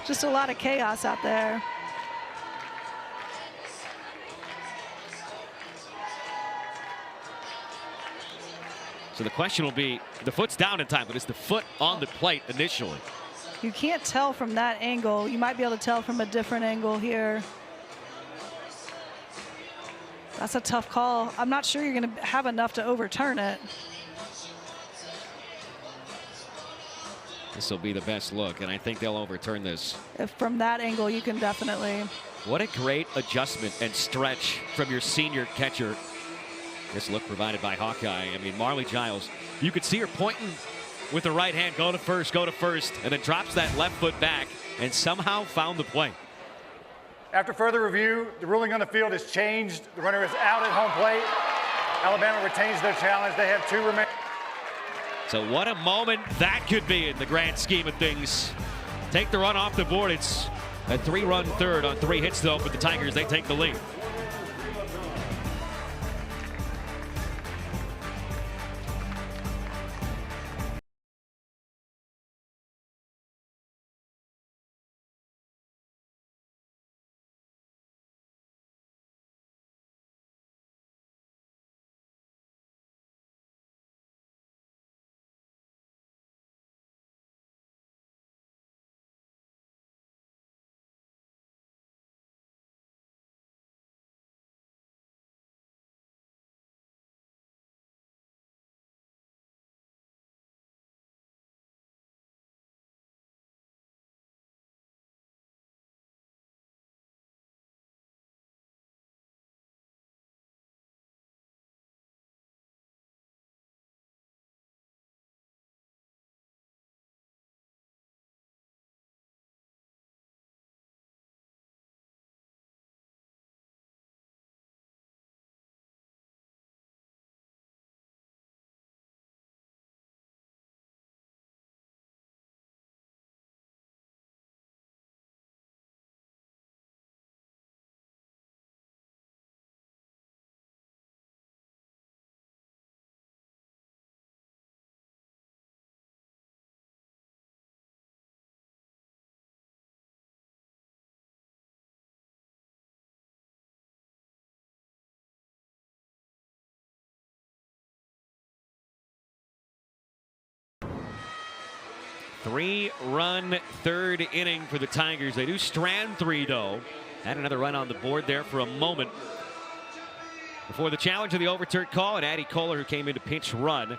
Just a lot of chaos out there. So the question will be, the foot's down in time, but is the foot on the plate initially? You can't tell from that angle. You might be able to tell from a different angle here. That's a tough call. I'm not sure you're going to have enough to overturn it. This will be the best look, and I think they'll overturn this. If from that angle, you can definitely. What a great adjustment and stretch from your senior catcher. This look provided by Hawkeye. I mean, Marley Giles, you could see her pointing with the right hand, go to first, and then drops that left foot back and somehow found the play. After further review, the ruling on the field has changed. The runner is out at home plate. Alabama retains their challenge. They have 2 remaining. So what a moment that could be in the grand scheme of things. Take the run off the board. It's a 3-run third on 3 hits, though, for the Tigers. They take the lead. Three-run third inning for the Tigers. They do strand 3, though. Had another run on the board there for a moment before the challenge of the overturned call, and Addie Kohler, who came in to pinch run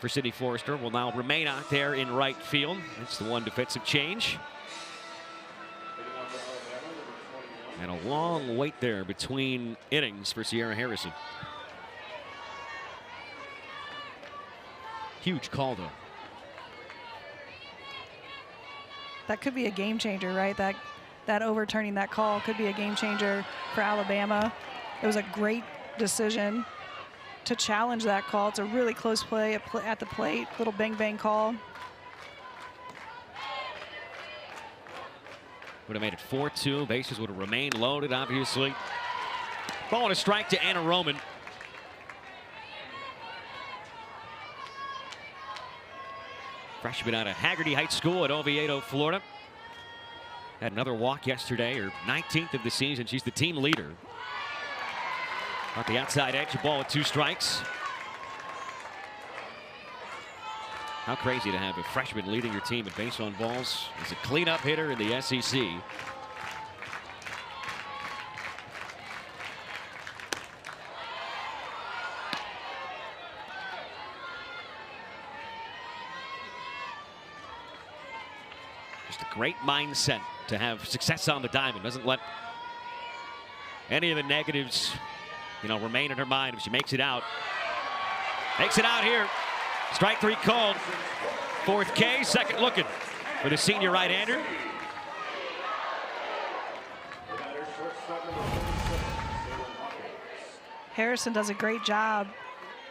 for Sydney Forrester, will now remain out there in right field. It's the one defensive change. And a long wait there between innings for Sierra Harrison. Huge call, though. That could be a game changer, right? That overturning that call could be a game changer for Alabama. It was a great decision to challenge that call. It's a really close play at the plate, little bang-bang call. Would have made it 4-2. Bases would have remained loaded, obviously. Ball and a strike to Anna Roman. Freshman out of Haggerty Heights School at Oviedo, Florida. Had another walk yesterday, her 19th of the season. She's the team leader. Off the outside edge, a ball with 2 strikes. How crazy to have a freshman leading your team in base on balls as a cleanup hitter in the SEC. Just a great mindset to have success on the diamond. Doesn't let any of the negatives, remain in her mind. If she makes it out here. Strike 3 called. 4th K, second looking for the senior right-hander. Harrison does a great job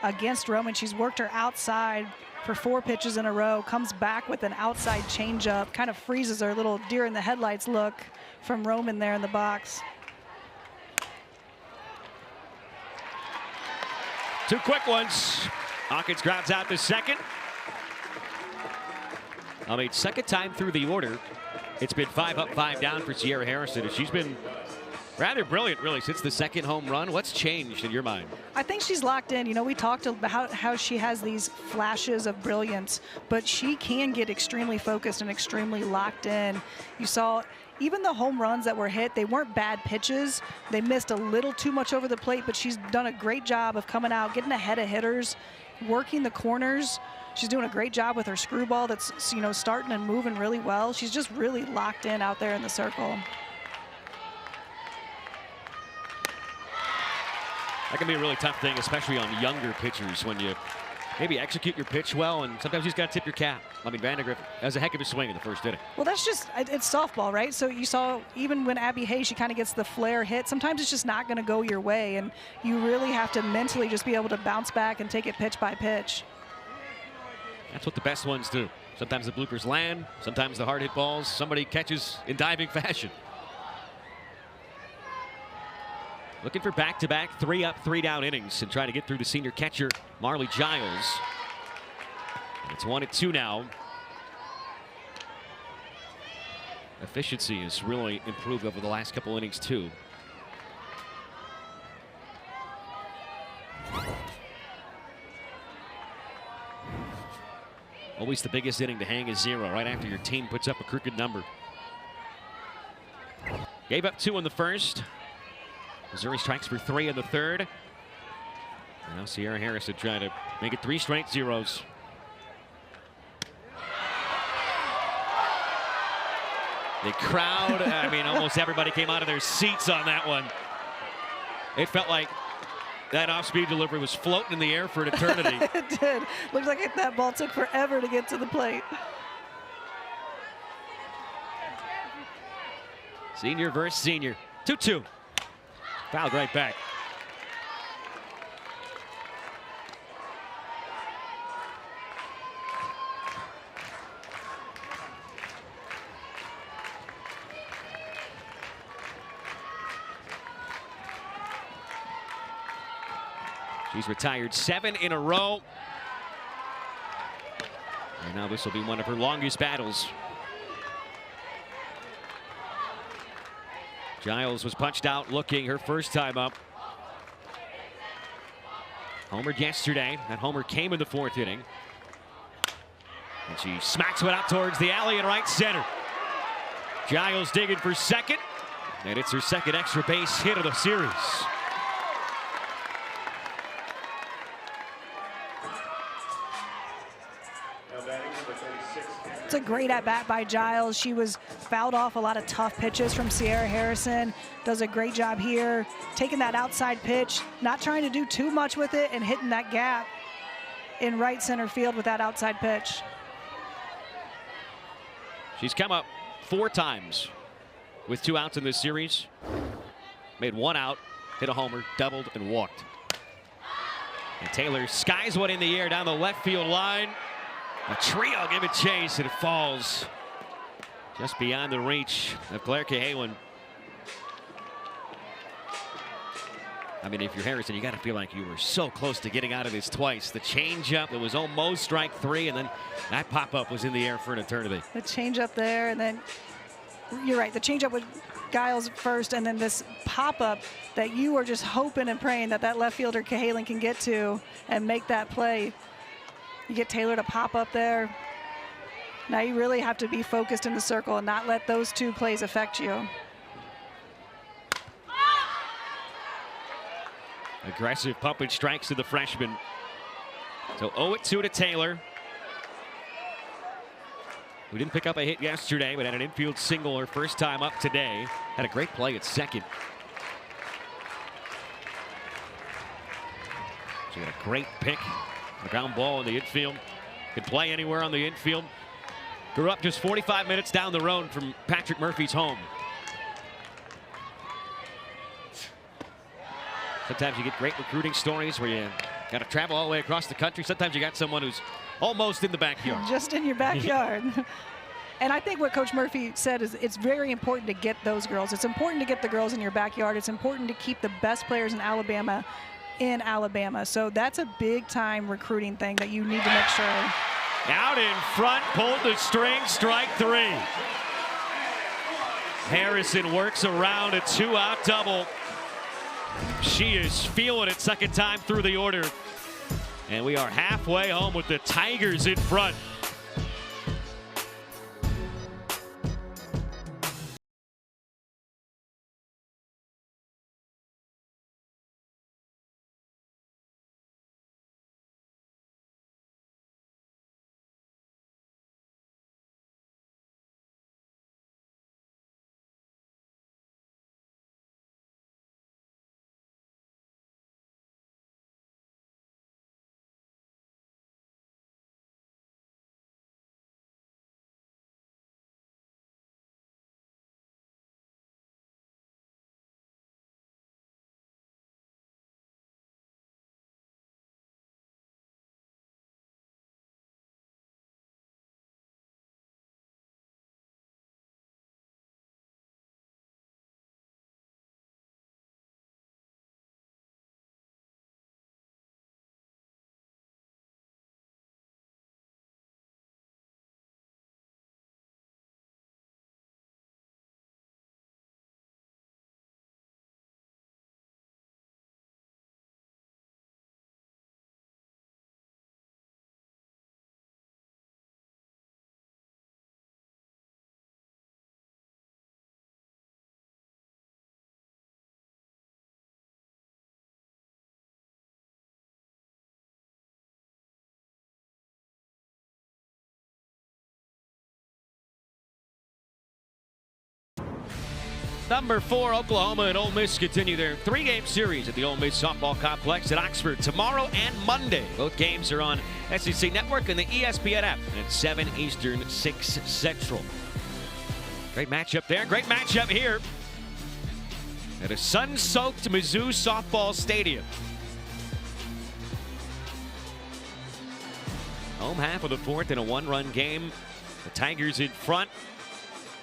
against Roman. She's worked her outside for 4 pitches in a row, comes back with an outside changeup, kind of freezes her, little deer in the headlights look from Roman there in the box. Two quick ones. Hawkins grounds out the second. I mean, second time through the order. It's been 5 up, 5 down for Sierra Harrison, and she's been rather brilliant, really, since the second home run. What's changed in your mind? I think she's locked in. You know, we talked about how she has these flashes of brilliance, but she can get extremely focused and extremely locked in. You saw even the home runs that were hit, they weren't bad pitches. They missed a little too much over the plate, but she's done a great job of coming out, getting ahead of hitters, working the corners. She's doing a great job with her screwball that's, you know, starting and moving really well. She's just really locked in out there in the circle. That can be a really tough thing, especially on younger pitchers, when you maybe execute your pitch well, and sometimes you just got to tip your cap. I mean, Vandegrift has a heck of a swing in the first inning. Well, that's just, it's softball, right? So you saw even when Abby Hayes, she kind of gets the flare hit. Sometimes it's just not going to go your way, and you really have to mentally just be able to bounce back and take it pitch by pitch. That's what the best ones do. Sometimes the bloopers land, sometimes the hard hit balls somebody catches in diving fashion. Looking for back-to-back 3 up, 3 down innings and trying to get through the senior catcher, Marley Giles. And it's 1-2 now. Efficiency has really improved over the last couple innings, too. Always the biggest inning to hang is 0 right after your team puts up a crooked number. Gave up 2 in the first. Missouri strikes for 3 in the third. Now Sierra Harrison trying to make it 3 straight zeros. The crowd, I mean, almost everybody came out of their seats on that one. It felt like that off-speed delivery was floating in the air for an eternity. It did. Looked like that ball took forever to get to the plate. Senior versus senior. 2-2. Fouled right back. She's retired 7 in a row. And now this will be one of her longest battles. Giles was punched out looking her first time up. Homered yesterday. That homer came in the 4th inning. And she smacks one out towards the alley in right center. Giles digging for second. And it's her second extra base hit of the series. It's a great at-bat by Giles. She was fouled off a lot of tough pitches from Sierra Harrison. Does a great job here, taking that outside pitch, not trying to do too much with it, and hitting that gap in right center field with that outside pitch. She's come up 4 times with 2 outs in this series. Made 1 out, hit a homer, doubled, and walked. And Taylor skies one in the air down the left field line. A trio giving chase, and it falls just beyond the reach of Claire Cahalan. I mean, if you're Harrison, you got to feel like you were so close to getting out of this twice. The changeup, it was almost strike 3, and then that pop-up was in the air for an eternity. The changeup there, and then you're right, the changeup with Giles first, and then this pop-up that you were just hoping and praying that that left fielder Cahalan can get to and make that play. You get Taylor to pop up there. Now you really have to be focused in the circle and not let those 2 plays affect you. Aggressive pumping strikes to the freshman. So 0-2 to Taylor, who didn't pick up a hit yesterday, but had an infield single her first time up today. Had a great play at second. She had a great pick. A ground ball in the infield. Can play anywhere on the infield. Grew up just 45 minutes down the road from Patrick Murphy's home. Sometimes you get great recruiting stories where you got to travel all the way across the country. Sometimes you got someone who's almost in the backyard. Just in your backyard. And I think what Coach Murphy said is it's very important to get those girls. It's important to get the girls in your backyard. It's important to keep the best players in Alabama in Alabama. So that's a big time recruiting thing that you need to make sure. Out in front, pulled the string, strike 3. Harrison works around a 2-out double. She is feeling it second time through the order. And we are halfway home with the Tigers in front. Number 4, Oklahoma and Ole Miss continue their 3-game series at the Ole Miss Softball Complex at Oxford tomorrow and Monday. Both games are on SEC Network and the ESPN app at 7 Eastern, 6 Central. Great matchup there. Great matchup here at a sun-soaked Mizzou softball stadium. Home half of the 4th in a 1-run game. The Tigers in front,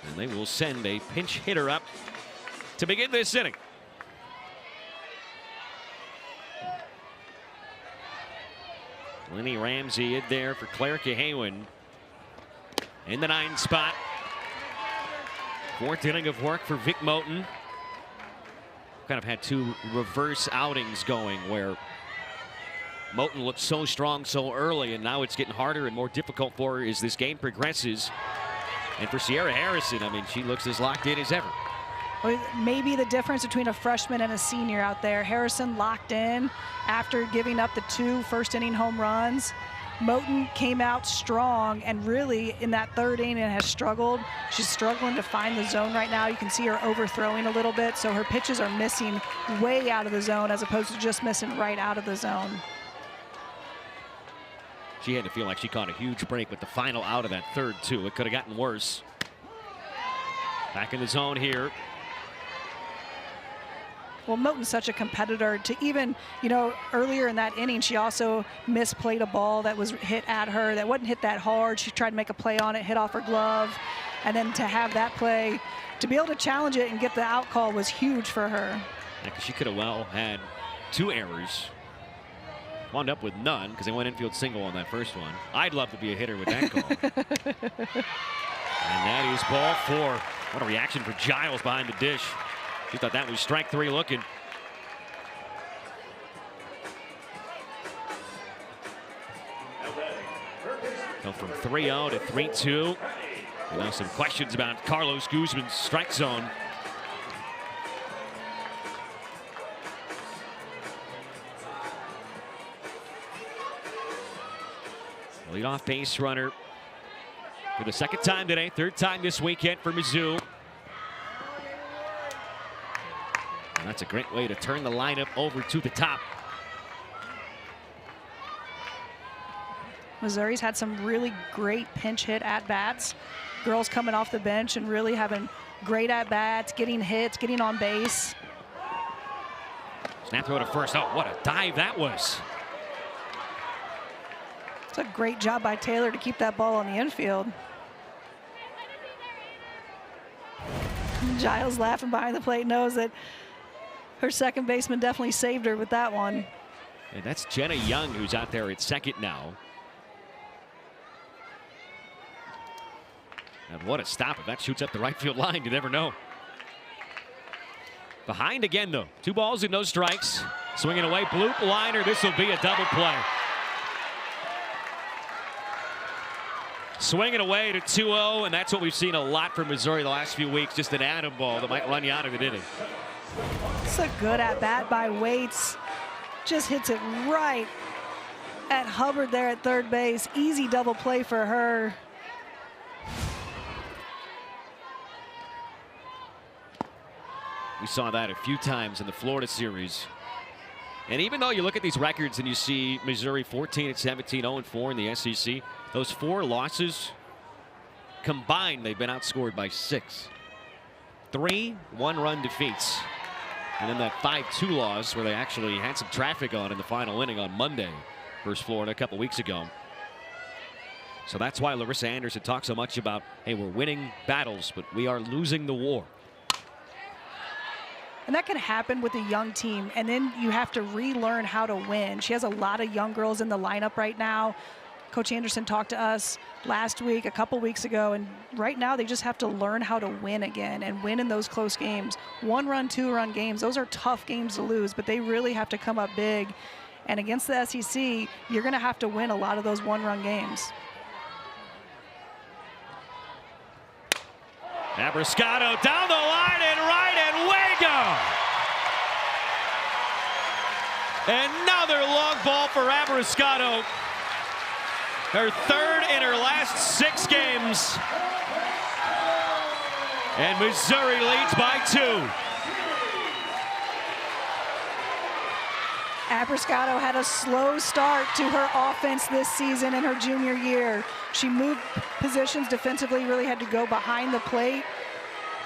and they will send a pinch hitter up to begin this inning. Lenny Ramsey in there for Claire Cahawan in the 9 spot. 4th inning of work for Vic Moten. Kind of had 2 reverse outings going where Moten looked so strong so early, and now it's getting harder and more difficult for her as this game progresses. And for Sierra Harrison, I mean, she looks as locked in as ever. Maybe the difference between a freshman and a senior out there. Harrison locked in after giving up the 2 first-inning home runs. Moten came out strong, and really in that 3rd inning has struggled. She's struggling to find the zone right now. You can see her overthrowing a little bit, so her pitches are missing way out of the zone as opposed to just missing right out of the zone. She had to feel like she caught a huge break with the final out of that 3rd, too. It could have gotten worse. Back in the zone here. Well, Moten's such a competitor to even, you know, earlier in that inning, she also misplayed a ball that was hit at her that wasn't hit that hard. She tried to make a play on it, hit off her glove. And then to have that play, to be able to challenge it and get the out call was huge for her. Yeah, 'cause she could have well had 2 errors. Wound up with none because they went infield single on that first one. I'd love to be a hitter with that call. And that is ball 4. What a reaction for Giles behind the dish. She thought that was strike 3 looking. Go from 3-0 to 3-2. And now some questions about Carlos Guzman's strike zone. Leadoff base runner for the 2nd time today, 3rd time this weekend for Mizzou. And that's a great way to turn the lineup over to the top. Missouri's had some really great pinch hit at-bats. Girls coming off the bench and really having great at-bats, getting hits, getting on base. Snap throw to first. Oh, what a dive that was. It's a great job by Taylor to keep that ball on the infield. Giles laughing behind the plate, knows that her second baseman definitely saved her with that one. And that's Jenna Young who's out there at second now. And what a stop. If that shoots up the right field line, you never know. Behind again, though. 2 balls and no strikes. Swinging away, bloop liner. This will be a double play. Swinging away to 2-0, and that's what we've seen a lot from Missouri the last few weeks. Just an atom ball that might run you out of the inning. It's a good at-bat by Waits. Just hits it right at Hubbard there at third base. Easy double play for her. We saw that a few times in the Florida series. And even though you look at these records and you see Missouri 14-17, 0-4 in the SEC, those 4 losses combined, they've been outscored by 6. 3 one-run defeats. And then that 5-2 loss where they actually had some traffic on in the final inning on Monday versus Florida a couple weeks ago. So that's why Larissa Anderson talks so much about, hey, we're winning battles, but we are losing the war. And that can happen with a young team, and then you have to relearn how to win. She has a lot of young girls in the lineup right now. Coach Anderson talked to us last week, a couple weeks ago, and right now they just have to learn how to win again and win in those close games. 1-run, 2-run games, those are tough games to lose, but they really have to come up big. And against the SEC, you're going to have to win a lot of those 1-run games. Abrascato down the line and right, and way go! Another long ball for Abrascato. Her 3rd in her last 6 games. And Missouri leads by 2. Abrascato had a slow start to her offense this season in her junior year. She moved positions defensively, really had to go behind the plate,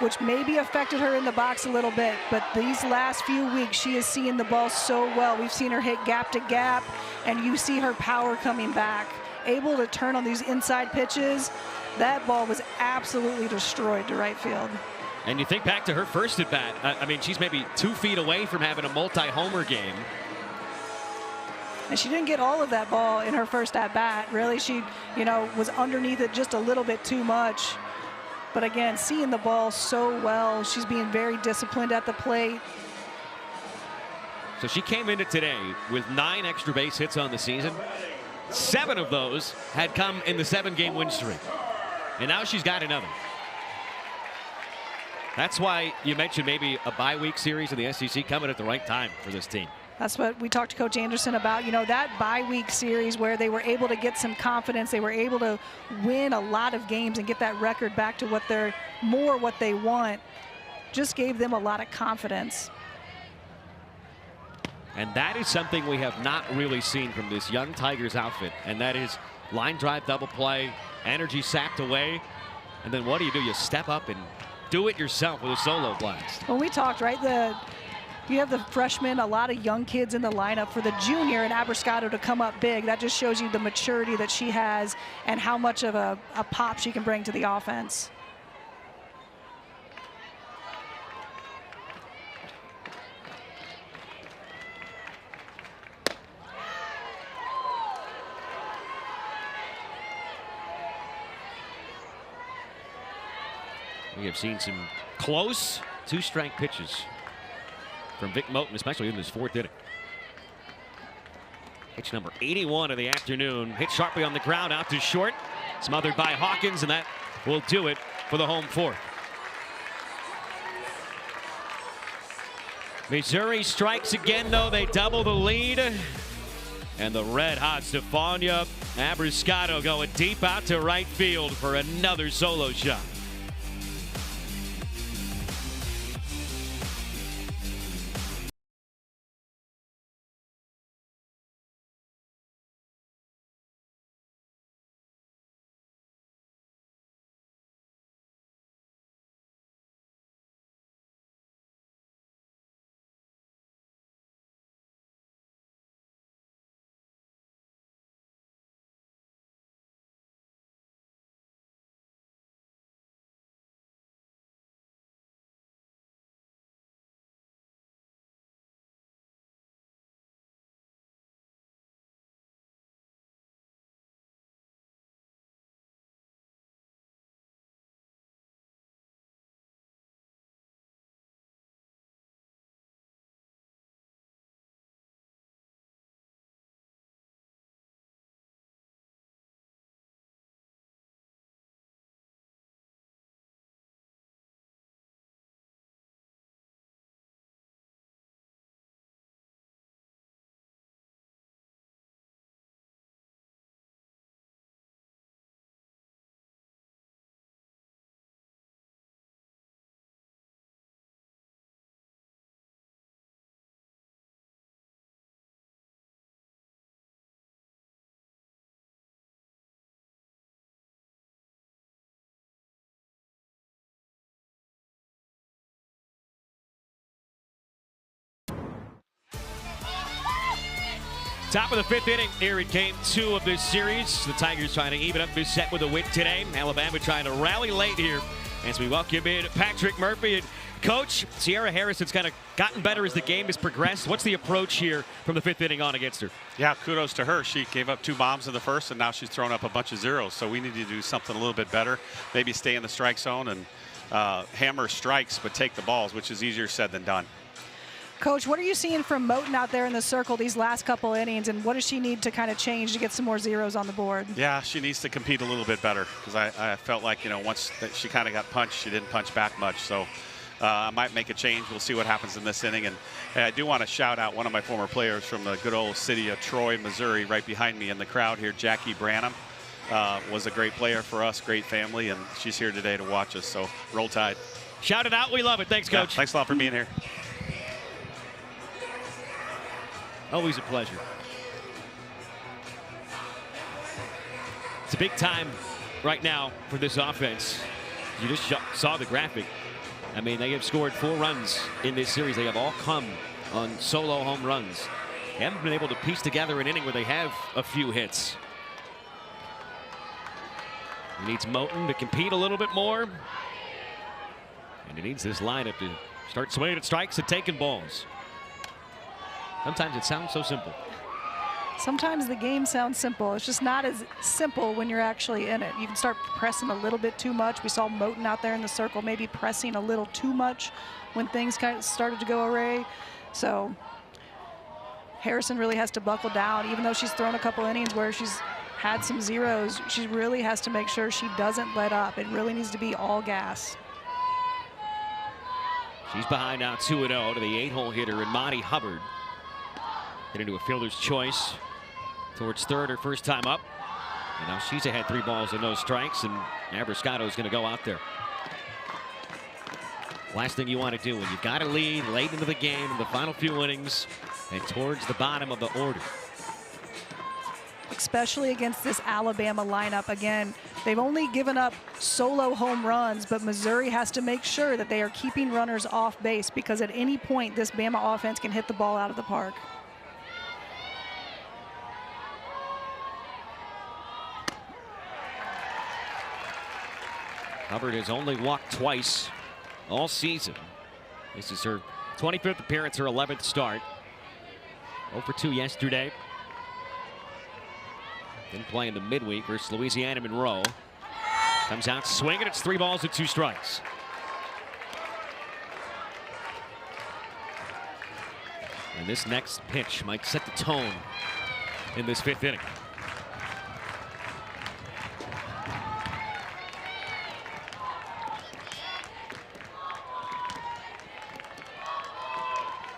which maybe affected her in the box a little bit. But these last few weeks, she is seeing the ball so well. We've seen her hit gap to gap, and you see her power coming back. Able to turn on these inside pitches. That ball was absolutely destroyed to right field. And you think back to her first at bat. I mean, she's maybe 2 feet away from having a multi-homer game. And she didn't get all of that ball in her first at bat. Really, she, was underneath it just a little bit too much. But again, seeing the ball so well, she's being very disciplined at the plate. So she came into today with 9 extra base hits on the season. 7 of those had come in the 7-game win streak. And now she's got another. That's why you mentioned maybe a bye-week series in the SEC coming at the right time for this team. That's what we talked to Coach Anderson about, that bye-week series where they were able to get some confidence. They were able to win a lot of games and get that record back to what they want. Just gave them a lot of confidence. And that is something we have not really seen from this young Tigers outfit. And that is line drive double play, energy sapped away. And then what do? You step up and do it yourself with a solo blast. When we talked, right, you have the freshmen, a lot of young kids in the lineup for the junior and Abrascato to come up big. That just shows you the maturity that she has and how much of a pop she can bring to the offense. We have seen some close 2-strike pitches from Vic Moten, especially in this 4th inning. Pitch number 81 of the afternoon. Hit sharply on the ground, out to short. Smothered by Hawkins, and that will do it for the home 4th. Missouri strikes again, though. They double the lead. And the red-hot Stefania Abrascato going deep out to right field for another solo shot. Top of the 5th inning here in Game 2 of this series. The Tigers trying to even up this set with a win today. Alabama trying to rally late here as we welcome in Patrick Murphy. And Coach, Sierra Harrison's kind of gotten better as the game has progressed. What's the approach here from the 5th inning on against her? Yeah, kudos to her. She gave up 2 bombs in the first, and now she's thrown up a bunch of zeros. So we need to do something a little bit better. Maybe stay in the strike zone and hammer strikes, but take the balls, which is easier said than done. Coach, what are you seeing from Moten out there in the circle these last couple innings, and what does she need to kind of change to get some more zeros on the board? Yeah, she needs to compete a little bit better because I felt like, once that she kind of got punched, she didn't punch back much. So I might make a change. We'll see what happens in this inning. And I do want to shout out one of my former players from the good old city of Troy, Missouri, right behind me in the crowd here, Jackie Branham. Was a great player for us, great family, and she's here today to watch us. So roll Tide. Shout it out. We love it. Thanks, Coach. Yeah, thanks a lot for being here. Always a pleasure. It's a big time right now for this offense. You just saw the graphic. I mean, they have scored 4 runs in this series. They have all come on solo home runs. They haven't been able to piece together an inning where they have a few hits. He needs Moten to compete a little bit more. And he needs this lineup to start swinging at strikes and taking balls. Sometimes it sounds so simple. Sometimes the game sounds simple. It's just not as simple when you're actually in it. You can start pressing a little bit too much. We saw Moten out there in the circle maybe pressing a little too much when things kind of started to go awry. So Harrison really has to buckle down. Even though she's thrown a couple innings where she's had some zeros, she really has to make sure she doesn't let up. It really needs to be all gas. She's behind now 2-0 to the 8-hole hitter in Monty Hubbard. Get into a fielder's choice towards third, her first time up. And now she's ahead 3 balls and no strikes, and Abrascato is going to go out there. Last thing you want to do when you've got a lead late into the game in the final few innings and towards the bottom of the order. Especially against this Alabama lineup. Again, they've only given up solo home runs, but Missouri has to make sure that they are keeping runners off base, because at any point this Bama offense can hit the ball out of the park. Hubbard has only walked twice all season. This is her 25th appearance, her 11th start. 0 for 2 yesterday. Didn't play in the midweek versus Louisiana Monroe. Comes out swinging. It's 3 balls and 2 strikes. And this next pitch might set the tone in this 5th inning.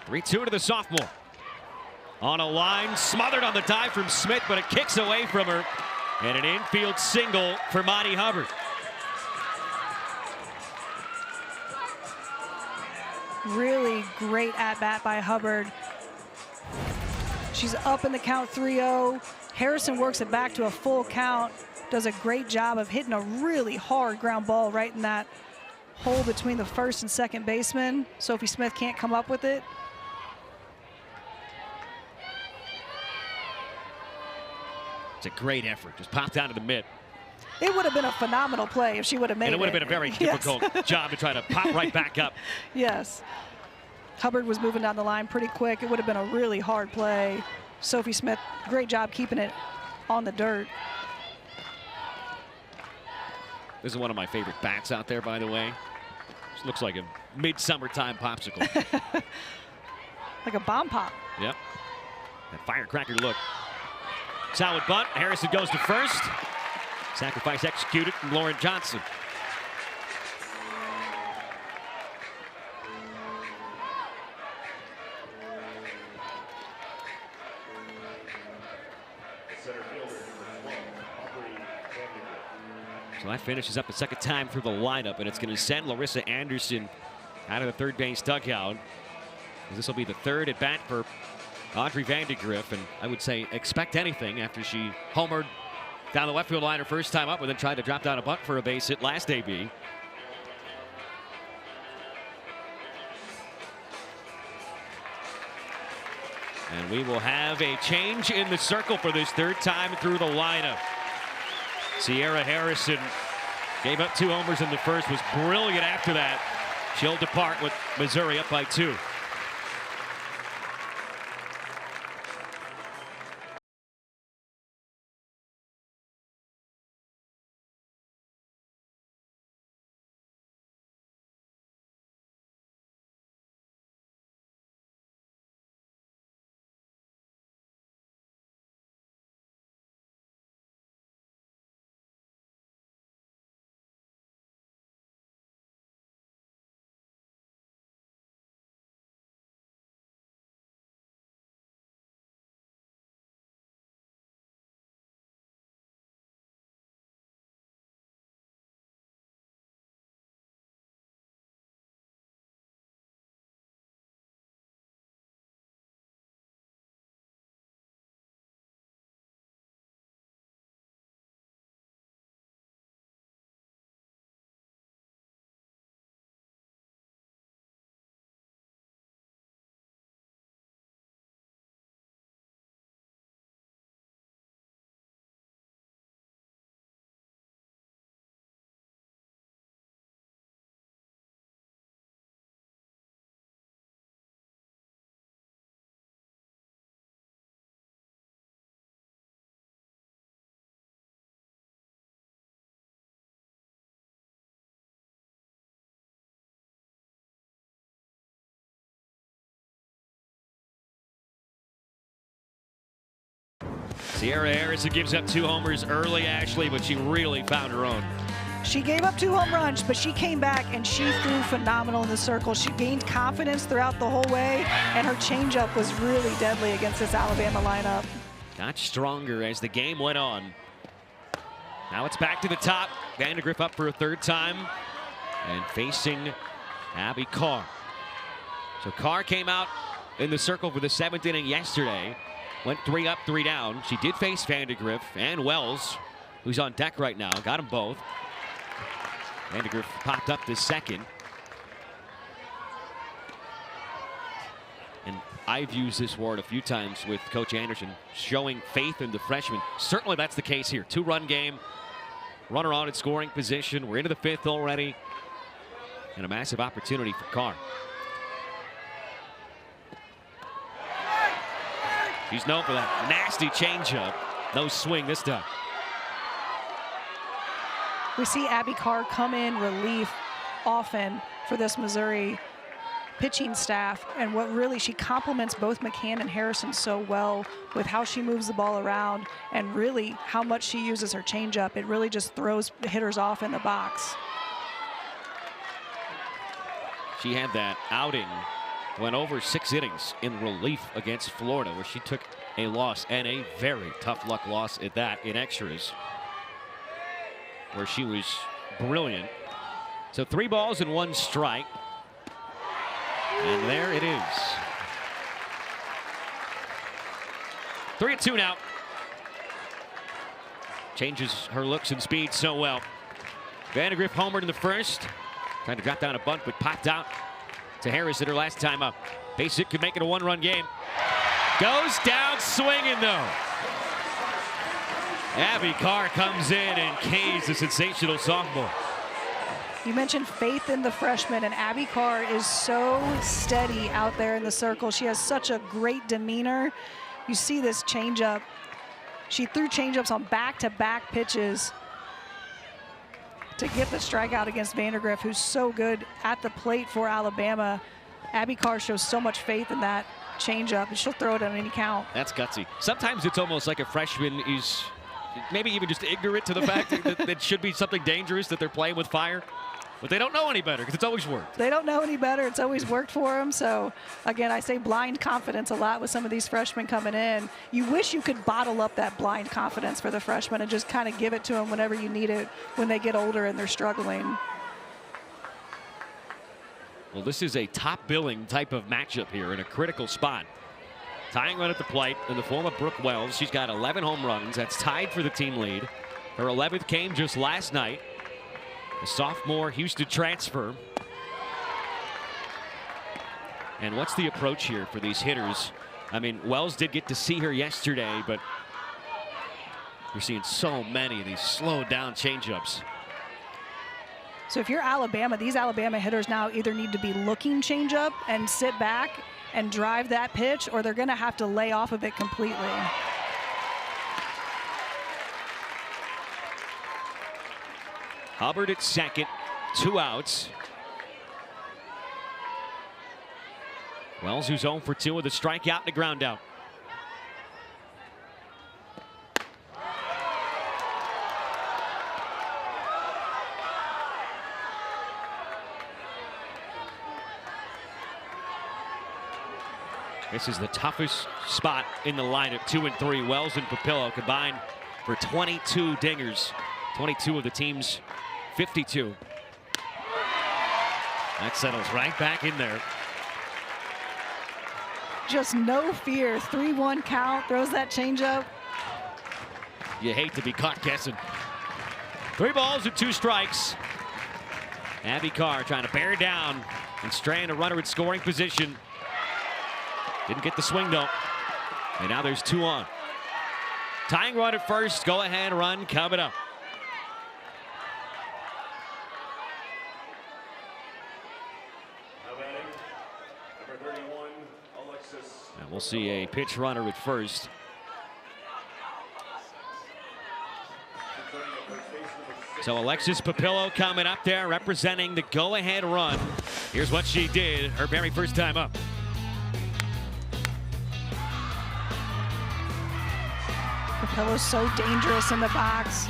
Three-2 to the sophomore. On a line, smothered on the dive from Smith, but it kicks away from her. And an infield single for Monty Hubbard. Really great at-bat by Hubbard. She's up in the count 3-0. Harrison works it back to a full count. Does a great job of hitting a really hard ground ball right in that hole between the first and second baseman. Sophie Smith can't come up with it. It's a great effort. Just popped out of the mitt. It would have been a phenomenal play if she would have made it. And it would have been a very difficult job to try to pop right back up. Yes. Hubbard was moving down the line pretty quick. It would have been a really hard play. Sophie Smith, great job keeping it on the dirt. This is one of my favorite bats out there, by the way. This looks like a mid-summertime popsicle. Like a bomb pop. Yep. That firecracker look. Solid bunt. Harrison goes to first. Sacrifice executed from Lauren Johnson. So that finishes up the second time through the lineup, and it's going to send Larissa Anderson out of the third base dugout. This will be the third at bat for Audrey Vandegrift, and I would say expect anything after she homered down the left field line her first time up, and then tried to drop down a bunt for a base hit last AB. And we will have a change in the circle for this third time through the lineup. Sierra Harrison gave up 2 homers in the first, was brilliant after that. She'll depart with Missouri up by 2. Sierra Harrison gives up 2 homers early, Ashley, but she really found her own. She gave up 2 home runs, but she came back and she threw phenomenal in the circle. She gained confidence throughout the whole way, and her changeup was really deadly against this Alabama lineup. Got stronger as the game went on. Now it's back to the top. Vandegrift up for a 3rd time and facing Abby Carr. So Carr came out in the circle for the 7th inning yesterday. Went 3 up, 3 down. She did face Vandegrift and Wells, who's on deck right now. Got them both. Vandegrift popped up the 2nd. And I've used this word a few times with Coach Anderson, showing faith in the freshman. Certainly that's the case here. 2-run game. Runner on in scoring position. We're into the 5th already. And a massive opportunity for Carr. He's known for that nasty changeup. No swing this time. We see Abby Carr come in relief often for this Missouri pitching staff, and what really, she complements both McCann and Harrison so well with how she moves the ball around and really how much she uses her changeup. It really just throws hitters off in the box. She had that outing, went over 6 innings in relief against Florida, where she took a loss, and a very tough luck loss at that, in extras, where she was brilliant. So 3 balls and 1 strike. And there it is. 3-2 now. Changes her looks and speed so well. Vandegrift homered in the 1st. Trying to drop down a bunt, but popped out to Harris at her last time up. Base hit could make it a 1-run game. Goes down swinging though. Abby Carr comes in and K's a sensational softball. You mentioned faith in the freshman, and Abby Carr is so steady out there in the circle. She has such a great demeanor. You see this changeup. She threw changeups on back-to-back pitches to get the strikeout against Vandegrift, who's so good at the plate for Alabama. Abby Carr shows so much faith in that changeup, and she'll throw it on any count. That's gutsy. Sometimes it's almost like a freshman is maybe even just ignorant to the fact that it should be something dangerous, that they're playing with fire. But they don't know any better because it's always worked. They don't know any better. It's always worked for them. So, again, I say blind confidence a lot with some of these freshmen coming in. You wish you could bottle up that blind confidence for the freshmen and just kind of give it to them whenever you need it when they get older and they're struggling. Well, this is a top billing type of matchup here in a critical spot. Tying run at the plate in the form of Brooke Wells. She's got 11 home runs. That's tied for the team lead. Her 11th came just last night. A sophomore Houston transfer. And what's the approach here for these hitters I mean, Wells did get to see her yesterday, but you're seeing so many of these slowed down changeups. So if you're Alabama, these Alabama hitters now either need to be looking changeup and sit back and drive that pitch, or they're going to have to lay off of it completely. Hubbard at second, 2 outs. Wells, who's 0 for 2 with a strikeout and a ground out. This is the toughest spot in the lineup. 2 and 3. Wells and Papillo combined for 22 dingers. 22 of the team's 52. That settles right back in there. Just no fear. 3-1 count, throws that changeup. You hate to be caught guessing. 3 balls and 2 strikes. Abby Carr trying to bear down and strand a runner in scoring position. Didn't get the swing though. And now there's 2 on. Tying run at first. Go ahead run coming up. And we'll see a pitch runner at first. So Alexis Papillo coming up there representing the go-ahead run. Here's what she did her very first time up. Papillo's so dangerous in the box.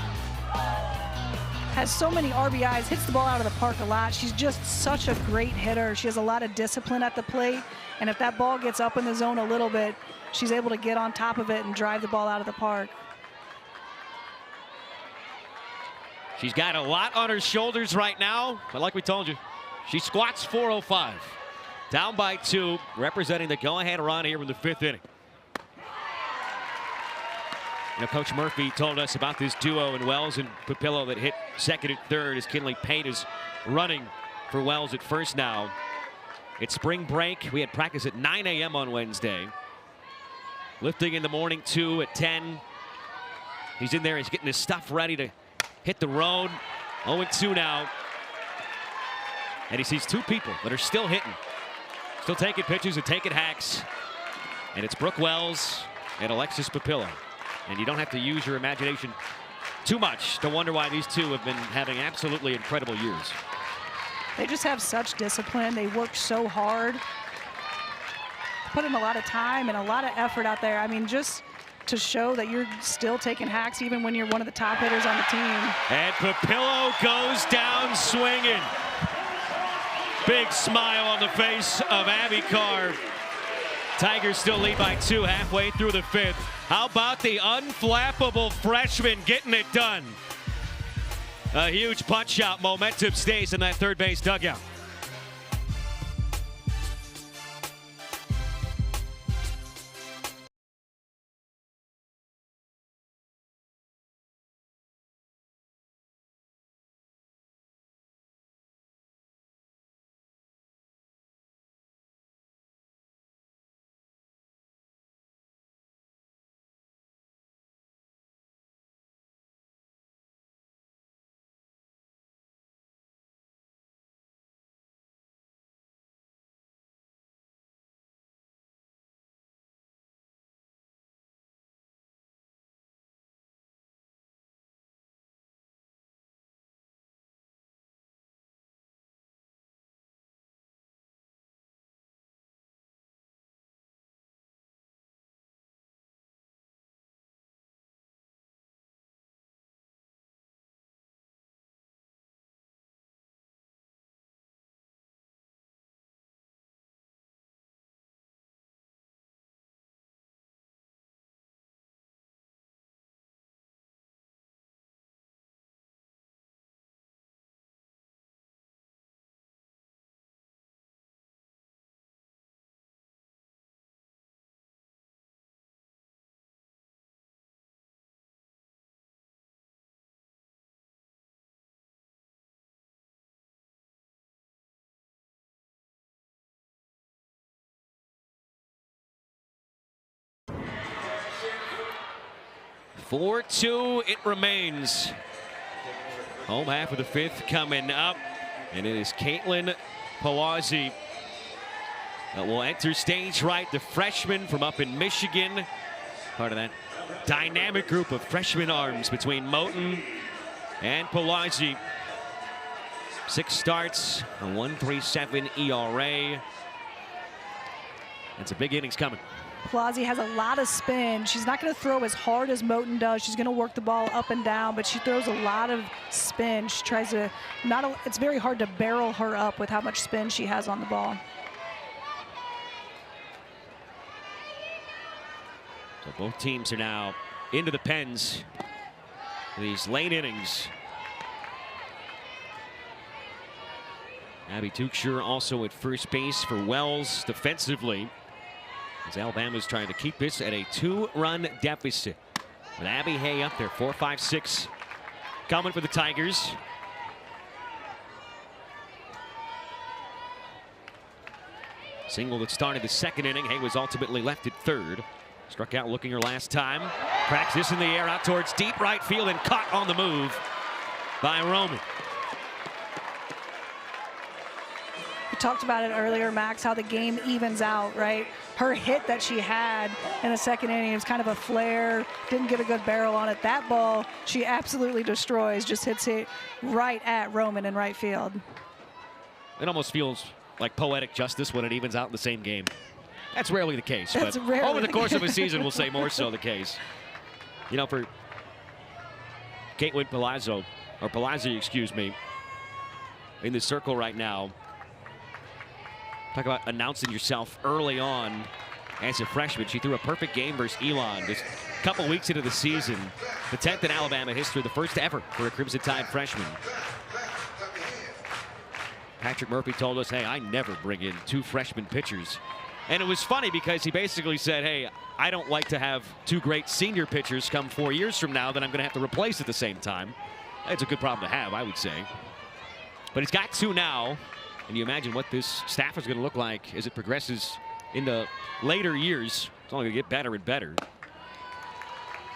Has so many RBIs, hits the ball out of the park a lot. She's just such a great hitter. She has a lot of discipline at the plate. And if that ball gets up in the zone a little bit, she's able to get on top of it and drive the ball out of the park. She's got a lot on her shoulders right now, but like we told you, she squats 405. Down by 2, representing the go-ahead run here in the 5th inning. You know, Coach Murphy told us about this duo in Wells and Papillo that hit second and third as Kinley Payne is running for Wells at first now. It's spring break. We had practice at 9 a.m. on Wednesday. Lifting in the morning, 2 at 10. He's in there. He's getting his stuff ready to hit the road. 0-2 now. And he sees 2 people that are still hitting. Still taking pitches and taking hacks. And it's Brooke Wells and Alexis Papillo. And you don't have to use your imagination too much to wonder why these 2 have been having absolutely incredible years. They just have such discipline. They work so hard. Put in a lot of time and a lot of effort out there. I mean, just to show that you're still taking hacks even when you're one of the top hitters on the team. And Papillo goes down swinging. Big smile on the face of Abby Carr. Tigers still lead by 2 halfway through the 5th. How about the unflappable freshman getting it done? A huge punch out. Momentum stays in that third base dugout. 4-2 it remains. Home half of the fifth coming up. And it is Caitlin Palazzi that will enter stage right. The freshman from up in Michigan. Part of that dynamic group of freshman arms between Moten and Palazzi. 6 starts, a 1.37 ERA. It's a big innings coming. Palazzi has a lot of spin. She's not going to throw as hard as Moten does. She's going to work the ball up and down, but she throws a lot of spin. She tries to it's very hard to barrel her up with how much spin she has on the ball. So both teams are now into the pens for these late innings. Abby Tuchscher also at first base for Wells defensively, as Alabama's trying to keep this at a 2-run deficit. With Abby Hay up there, 4-5-6 coming for the Tigers. Single that started the second inning. Hay was ultimately left at third. Struck out looking her last time. Cracks this in the air out towards deep right field and caught on the move by Roman. We talked about it earlier, Max, how the game evens out, right? Her hit that she had in the second inning was kind of a flare, didn't get a good barrel on it. That ball, she absolutely destroys, just hits it right at Roman in right field. It almost feels like poetic justice when it evens out in the same game. That's rarely the case, That's but rarely over the course of a case. season, we'll say more so the case. You know, for Caitlin Palazzi, excuse me, in the circle right now, talk about announcing yourself early on as a freshman. She threw a perfect game versus Elon just a couple weeks into the season. The 10th in Alabama history, the first ever for a Crimson Tide freshman. Patrick Murphy told us, hey, I never bring in 2 freshman pitchers. And it was funny because he basically said, hey, I don't like to have 2 great senior pitchers come 4 years from now that I'm going to have to replace at the same time. It's a good problem to have, I would say. But he's got 2 now. And you imagine what this staff is going to look like as it progresses into later years. It's only going to get better and better.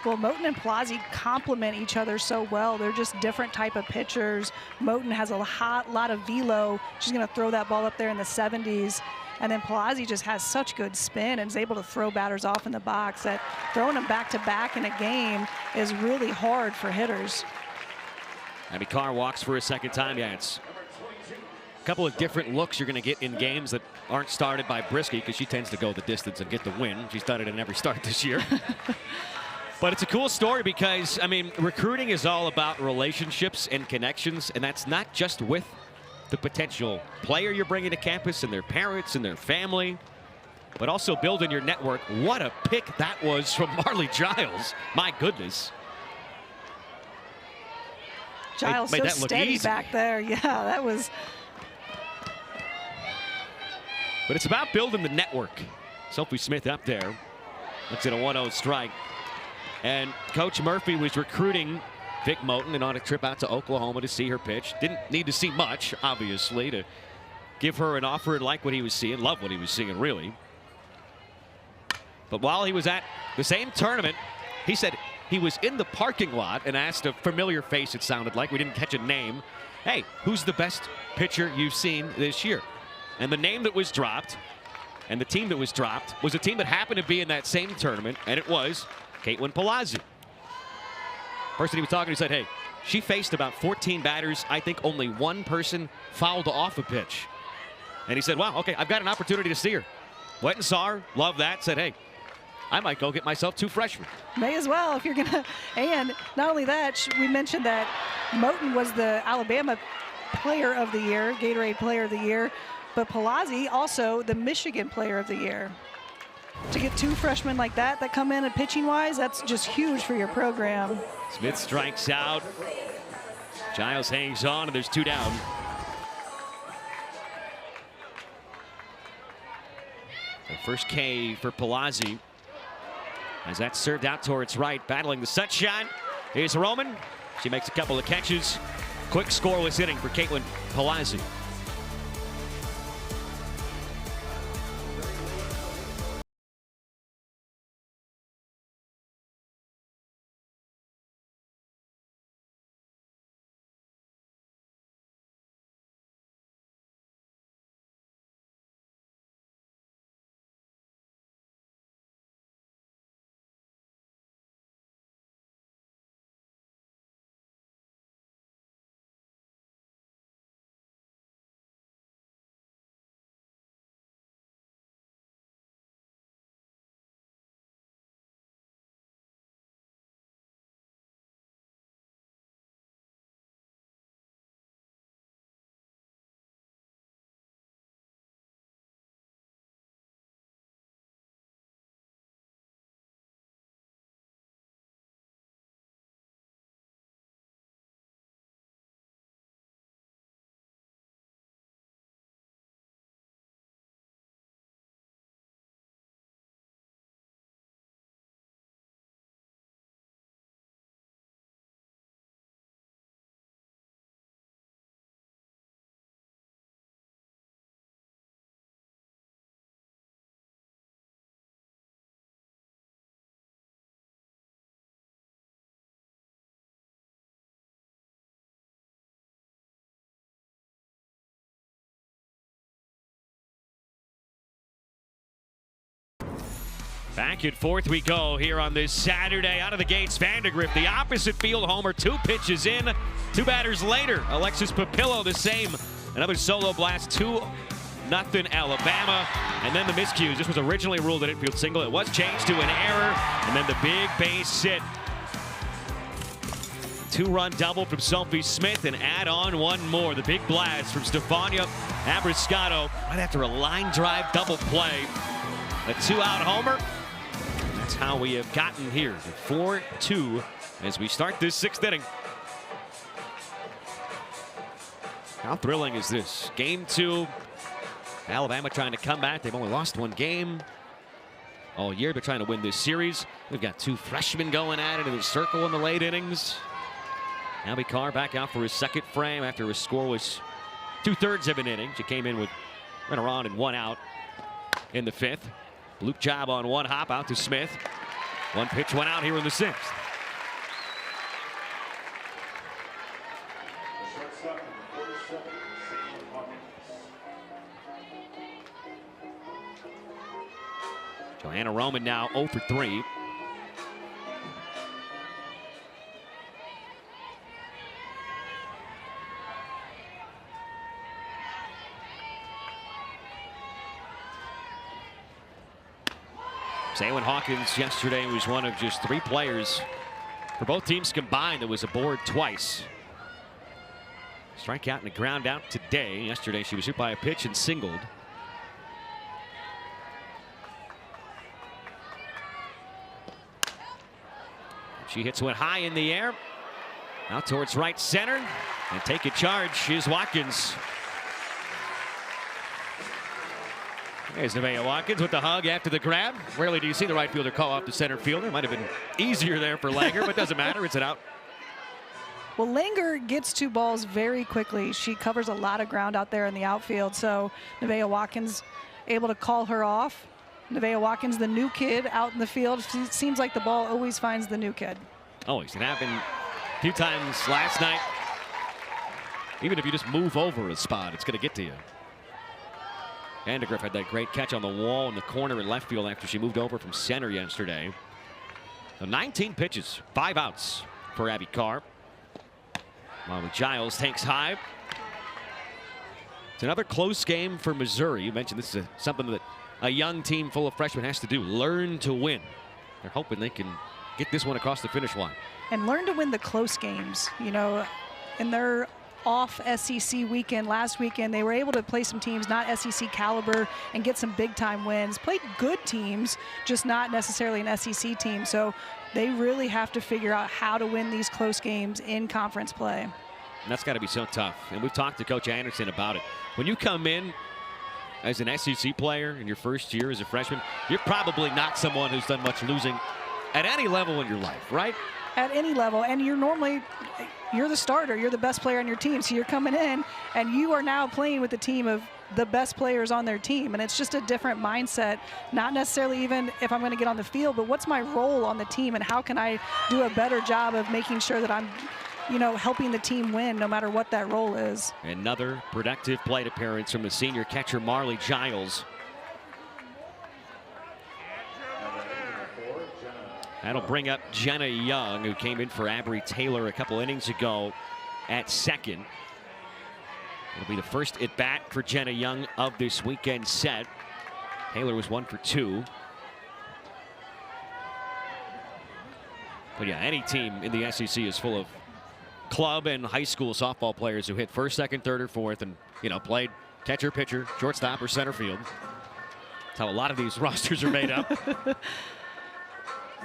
Well, Moten and Palazzi complement each other so well. They're just different type of pitchers. Moten has a lot of velo. She's going to throw that ball up there in the 70s. And then Palazzi just has such good spin and is able to throw batters off in the box that throwing them back-to-back in a game is really hard for hitters. Abby Carr walks for a second time. Yeah, it's a couple of different looks you're going to get in games that aren't started by Brisky because she tends to go the distance and get the win. She's done it in every start this year. But it's a cool story because, I mean, recruiting is all about relationships and connections, and that's not just with the potential player you're bringing to campus and their parents and their family, but also building your network. What a pick that was from Marley Giles. My goodness. Giles made so that look steady easy back there. Yeah, that was. But it's about building the network. Sophie Smith up there. Looks at a 1-0 strike. And Coach Murphy was recruiting Vic Moten and on a trip out to Oklahoma to see her pitch. Didn't need to see much, obviously, to give her an offer and like what he was seeing, love what he was seeing, really. But while he was at the same tournament, he said he was in the parking lot and asked a familiar face, it sounded like. We didn't catch a name. Hey, who's the best pitcher you've seen this year? And the name that was dropped and the team that was dropped was a team that happened to be in that same tournament, and it was Caitlin Palazzi. Person he was talking to said, hey, she faced about 14 batters. I think only 1 person fouled off a pitch. And he said, wow, okay, I've got an opportunity to see her. Went and saw her, loved that, said, hey, I might go get myself 2 freshmen. May as well if you're going to. And not only that, we mentioned that Moten was the Alabama Player of the Year, Gatorade Player of the Year, but Palazzi also the Michigan Player of the Year. To get 2 freshmen like that come in and pitching-wise, that's just huge for your program. Smith strikes out. Giles hangs on, and there's 2 down. The first K for Palazzi. As that's served out towards right, battling the sunshine. Here's Roman. She makes a couple of catches. Quick scoreless inning for Caitlin Palazzi. Back and forth we go here on this Saturday. Out of the gates, Vandegrift, the opposite field homer. 2 pitches in, 2 batters later. Alexis Papillo, the same. Another solo blast, 2-0 Alabama. And then the miscues. This was originally ruled an infield single. It was changed to an error. And then the big base hit. 2-run double from Sophie Smith and add on 1 more. The big blast from Stefania Abriscato right after a line drive double play. A 2-out homer. That's how we have gotten here to 4-2 as we start this 6th inning. How thrilling is this? Game 2. Alabama trying to come back. They've only lost 1 game all year. They're trying to win this series. We've got 2 freshmen going at it in the circle in the late innings. Abby Carr back out for his 2nd frame after his score was 2/3 of an inning. She came in with runner on and 1 out in the 5th. Bloop job on 1 hop out to Smith. 1 pitch went out here in the 6th. Joanna Roman now 0 for 3. Zaylin Hawkins yesterday was one of just 3 players for both teams combined that was aboard twice. Strikeout and a ground out today. Yesterday she was hit by a pitch and singled. She hits one high in the air. Out towards right center. And taking charge is Watkins. There's Nevaeh Watkins with the hug after the grab. Rarely do you see the right fielder call off the center fielder. Might have been easier there for Langer, but doesn't matter. It's an out. Well, Langer gets 2 balls very quickly. She covers a lot of ground out there in the outfield. So Nevaeh Watkins able to call her off. Nevaeh Watkins, the new kid out in the field. It seems like the ball always finds the new kid. Always. It happened a few times last night. Even if you just move over a spot, it's going to get to you. Vandegrift had that great catch on the wall in the corner in left field after she moved over from center yesterday. So 19 pitches, 5 outs for Abby Carr. Molly Giles takes high. It's another close game for Missouri. You mentioned this is something that a young team full of freshmen has to do. Learn to win. They're hoping they can get this one across the finish line. And learn to win the close games. You know, in their off SEC weekend last weekend, they were able to play some teams not SEC caliber and get some big time wins. Played good teams, just not necessarily an SEC team. So they really have to figure out how to win these close games in conference play. And that's got to be so tough. And we've talked to Coach Anderson about it. When you come in as an SEC player in your first year as a freshman, you're probably not someone who's done much losing at any level in your life, right? At any level, and you're the starter, you're the best player on your team, so you're coming in and you are now playing with the team of the best players on their team, and it's just a different mindset. Not necessarily even if I'm going to get on the field, but what's my role on the team and how can I do a better job of making sure that I'm, you know, helping the team win no matter what that role is. Another productive plate appearance from the senior catcher Marley Giles. That'll bring up Jenna Young, who came in for Abry Taylor a couple innings ago at second. It'll be the first at bat for Jenna Young of this weekend set. Taylor was 1 for 2. But yeah, any team in the SEC is full of club and high school softball players who hit first, second, third, or fourth, and played catcher, pitcher, shortstop, or center field. That's how a lot of these rosters are made up.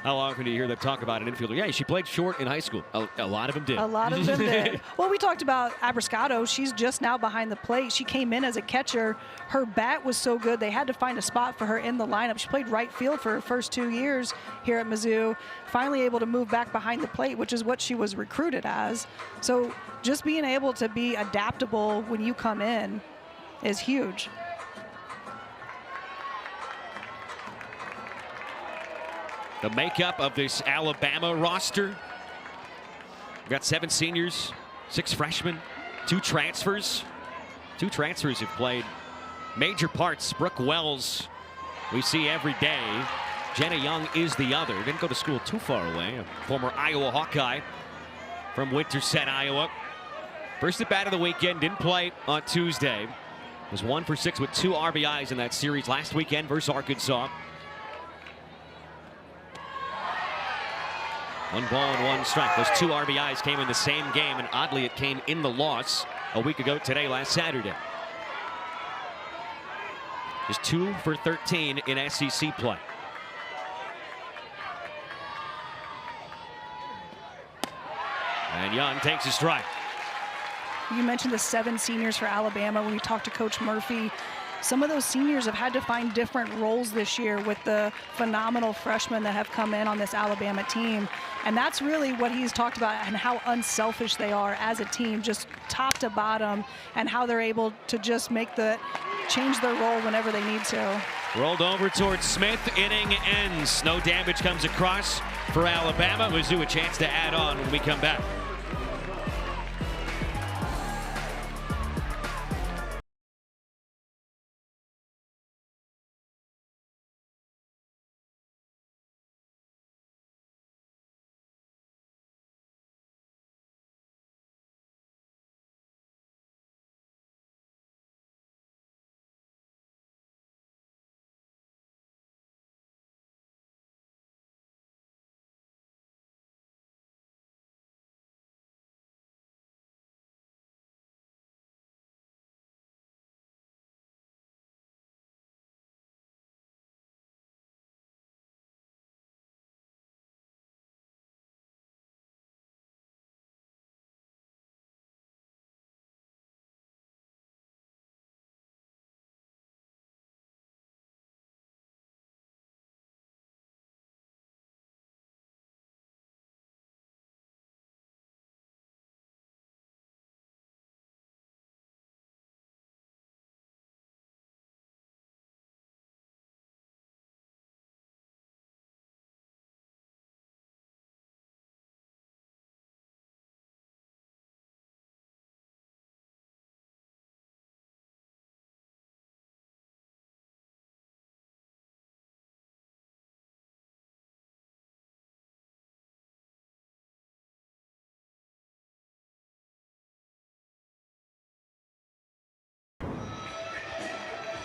How often do you hear them talk about an infielder? Yeah, she played short in high school. A lot of them did. A lot of them did. Well, we talked about Abriscato. She's just now behind the plate. She came in as a catcher. Her bat was so good, they had to find a spot for her in the lineup. She played right field for her first 2 years here at Mizzou. Finally able to move back behind the plate, which is what she was recruited as. So just being able to be adaptable when you come in is huge. The makeup of this Alabama roster. We've got 7 seniors, 6 freshmen, 2 transfers. 2 transfers have played major parts. Brooke Wells, we see every day. Jenna Young is the other. Didn't go to school too far away. A former Iowa Hawkeye from Winterset, Iowa. First at bat of the weekend, didn't play on Tuesday. Was 1 for 6 with 2 RBIs in that series last weekend versus Arkansas. 1 ball and 1 strike. Those 2 RBIs came in the same game, and oddly it came in the loss a week ago today, last Saturday. Just 2 for 13 in SEC play. And Young takes a strike. You mentioned the 7 seniors for Alabama when we talked to Coach Murphy. Some of those seniors have had to find different roles this year with the phenomenal freshmen that have come in on this Alabama team. And that's really what he's talked about, and how unselfish they are as a team, just top to bottom, and how they're able to just change their role whenever they need to. Rolled over towards Smith. Inning ends. No damage comes across for Alabama. Mizzou a chance to add on when we come back.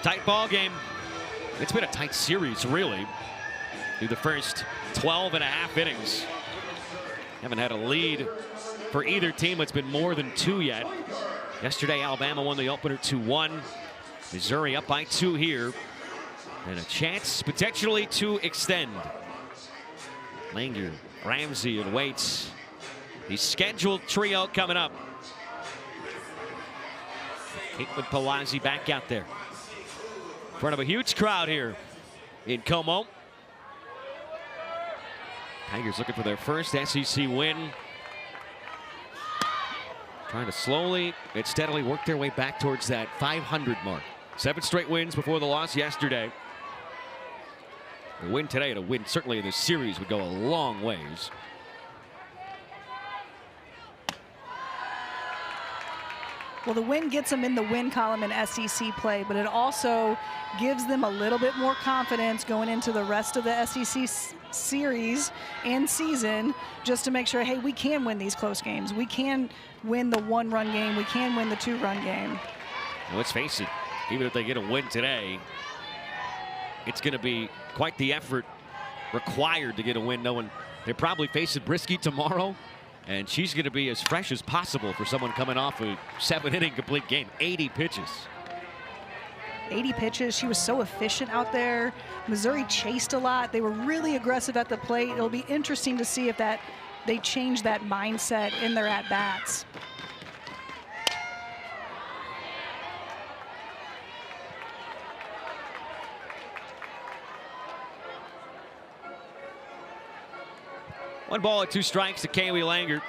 Tight ball game. It's been a tight series, really, through the first 12 and a half innings. Haven't had a lead for either team. It's been more than 2 yet. Yesterday, Alabama won the opener 2-1. Missouri up by 2 here, and a chance potentially to extend. Langer, Ramsey, and Waits. The scheduled trio coming up. Caitlin Palazzi back out there in front of a huge crowd here in Como. Tigers looking for their first SEC win. Trying to slowly and steadily work their way back towards that 500 mark. 7 straight wins before the loss yesterday. A win today and a win certainly in this series would go a long ways. Well, the win gets them in the win column in SEC play, but it also gives them a little bit more confidence going into the rest of the SEC series and season, just to make sure, hey, we can win these close games. We can win the 1-run game. We can win the 2-run game. Well, let's face it, even if they get a win today, it's going to be quite the effort required to get a win, knowing they're probably facing Brisky tomorrow. And she's going to be as fresh as possible for someone coming off a 7-inning complete game. 80 pitches. 80 pitches. She was so efficient out there. Missouri chased a lot. They were really aggressive at the plate. It'll be interesting to see if they change that mindset in their at-bats. One ball and 2 strikes to Kaylee Langer.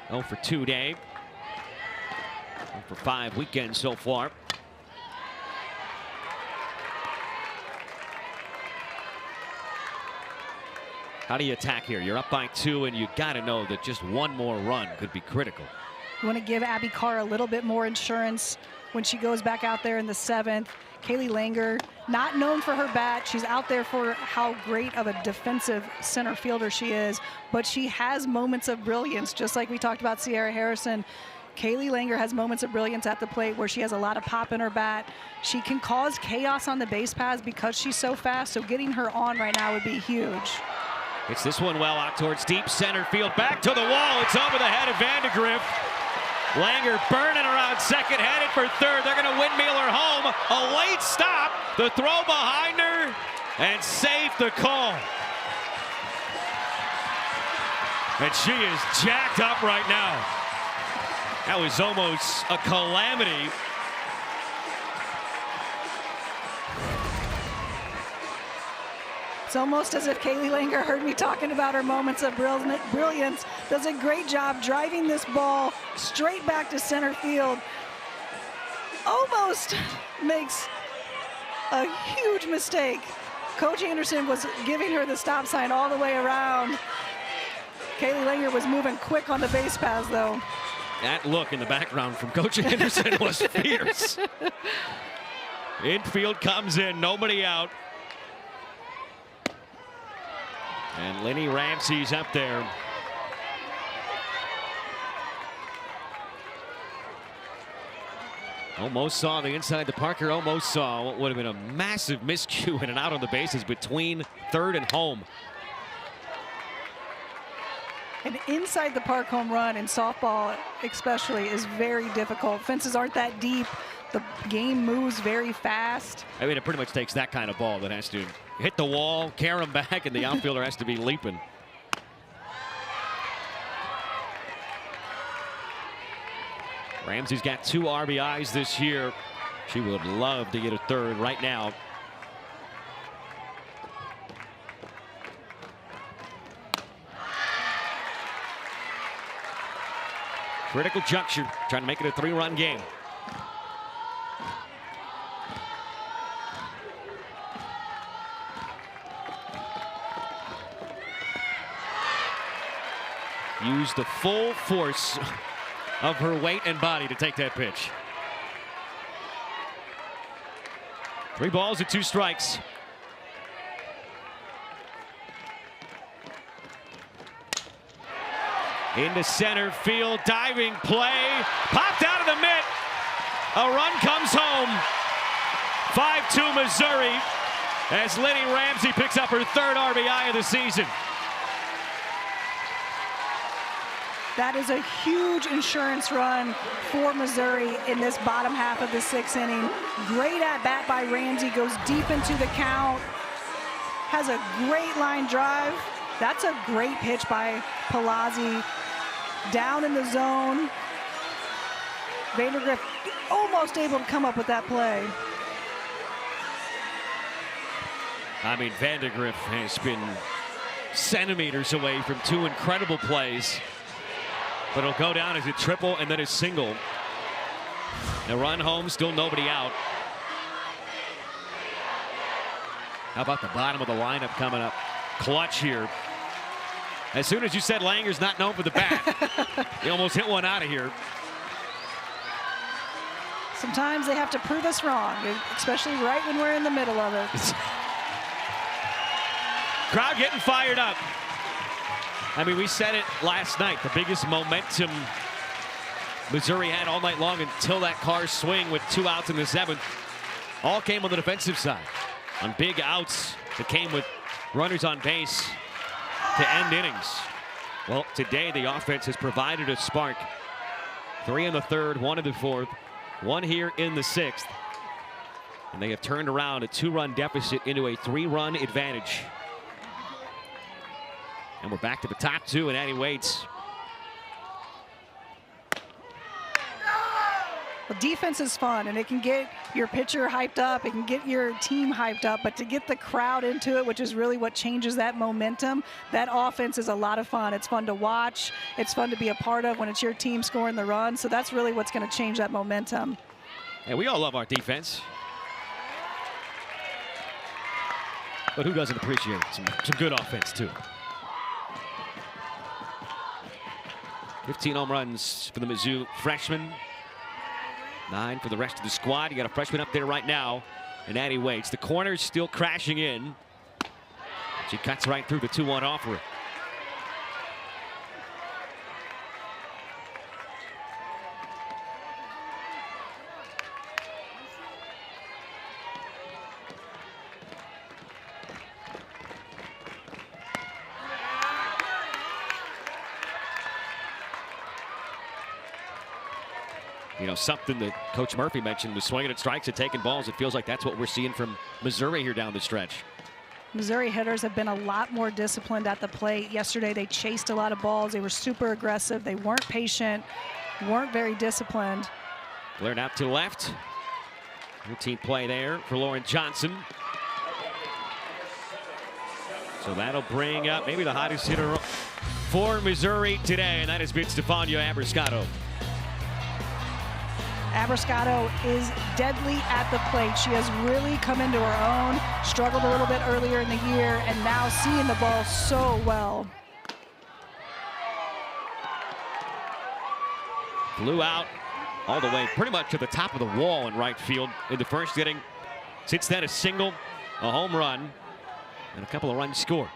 0 for 2 day. 0 for 5 weekend so far. How do you attack here? You're up by 2, and you got to know that just 1 more run could be critical. You want to give Abby Carr a little bit more insurance when she goes back out there in the 7th. Kaylee Langer, not known for her bat. She's out there for how great of a defensive center fielder she is, but she has moments of brilliance, just like we talked about Sierra Harrison. Kaylee Langer has moments of brilliance at the plate where she has a lot of pop in her bat. She can cause chaos on the base paths because she's so fast, so getting her on right now would be huge. It's this one well out towards deep center field. Back to the wall. It's over the head of Vandegrift. Langer burning around second, headed for third. They're going to windmill her home. A late stop. The throw behind her, and safe the call. And she is jacked up right now. That was almost a calamity. It's almost as if Kaylee Langer heard me talking about her moments of brilliance. Does a great job driving this ball straight back to center field. Almost makes a huge mistake. Coach Anderson was giving her the stop sign all the way around. Kaylee Langer was moving quick on the base paths, though. That look in the background from Coach Anderson was fierce. Infield comes in, nobody out. And Lenny Ramsey's up there. Almost saw the inside. The Parker almost saw what would have been a massive miscue in and out on the bases between third and home. An inside the park home run in softball especially is very difficult. Fences aren't that deep. The game moves very fast. I mean, it pretty much takes that kind of ball that has to hit the wall, carry him back, and the outfielder has to be leaping. Ramsey's got 2 RBIs this year. She would love to get a third right now. Critical juncture, trying to make it a 3-run game. Used the full force of her weight and body to take that pitch. 3 balls and 2 strikes. Into center field, diving play, popped out of the mitt. A run comes home. 5-2 Missouri as Lenny Ramsey picks up her 3rd RBI of the season. That is a huge insurance run for Missouri in this bottom half of the 6th inning. Great at bat by Ramsey, goes deep into the count, has a great line drive. That's a great pitch by Palazzi. Down in the zone. Vandegrift almost able to come up with that play. I mean, Vandegrift has been centimeters away from 2 incredible plays. But it'll go down as a triple and then a single. A run home, still nobody out. How about the bottom of the lineup coming up? Clutch here. As soon as you said Langer's not known for the bat, he almost hit one out of here. Sometimes they have to prove us wrong, especially right when we're in the middle of it. Crowd getting fired up. I mean, we said it last night. The biggest momentum Missouri had all night long until that car swing with 2 outs in the 7th. All came on the defensive side. On big outs that came with runners on base to end innings. Well, today the offense has provided a spark. 3 in the 3rd, 1 in the 4th, 1 here in the 6th. And they have turned around a 2-run deficit into a 3-run advantage. And we're back to the top 2, and Addie waits. Well, defense is fun, and it can get your pitcher hyped up. It can get your team hyped up. But to get the crowd into it, which is really what changes that momentum, that offense is a lot of fun. It's fun to watch. It's fun to be a part of when it's your team scoring the run. So that's really what's going to change that momentum. And we all love our defense. But who doesn't appreciate some good offense, too? 15 home runs for the Mizzou freshman. 9 for the rest of the squad. You got a freshman up there right now And Addie waits. The corner's still crashing in. She cuts right through the 2-1 offer. You know, something that Coach Murphy mentioned was swinging at strikes and taking balls. It feels like that's what we're seeing from Missouri here down the stretch. Missouri hitters have been a lot more disciplined at the plate. Yesterday, they chased a lot of balls. They were super aggressive. They weren't patient, weren't very disciplined. Blared out to left. Routine play there for Lauren Johnson. So that'll bring up maybe the hottest hitter for Missouri today, and that has been Stefania Abriscato. Abriscato is deadly at the plate. She has really come into her own, struggled a little bit earlier in the year, and now seeing the ball so well. Flew out all the way pretty much to the top of the wall in right field in the first inning. Since then, a single, a home run, and a couple of runs scored.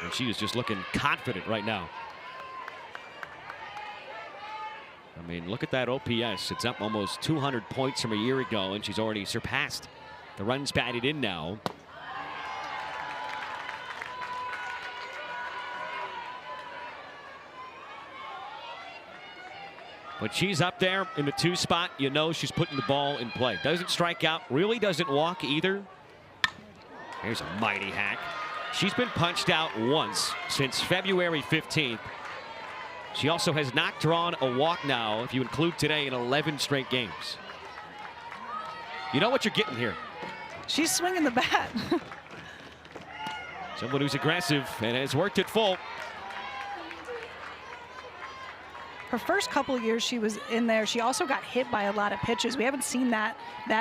And she is just looking confident right now. I mean, look at that OPS. It's up almost 200 points from a year ago, and she's already surpassed the runs batted in now. But she's up there in the 2 spot. You know she's putting the ball in play. Doesn't strike out, really doesn't walk either. Here's a mighty hack. She's been punched out once since February 15th. She also has not drawn a walk now, if you include today, in 11 straight games. You know what you're getting here. She's swinging the bat. Someone who's aggressive and has worked it full. Her first couple of years she was in there, she also got hit by a lot of pitches. We haven't seen that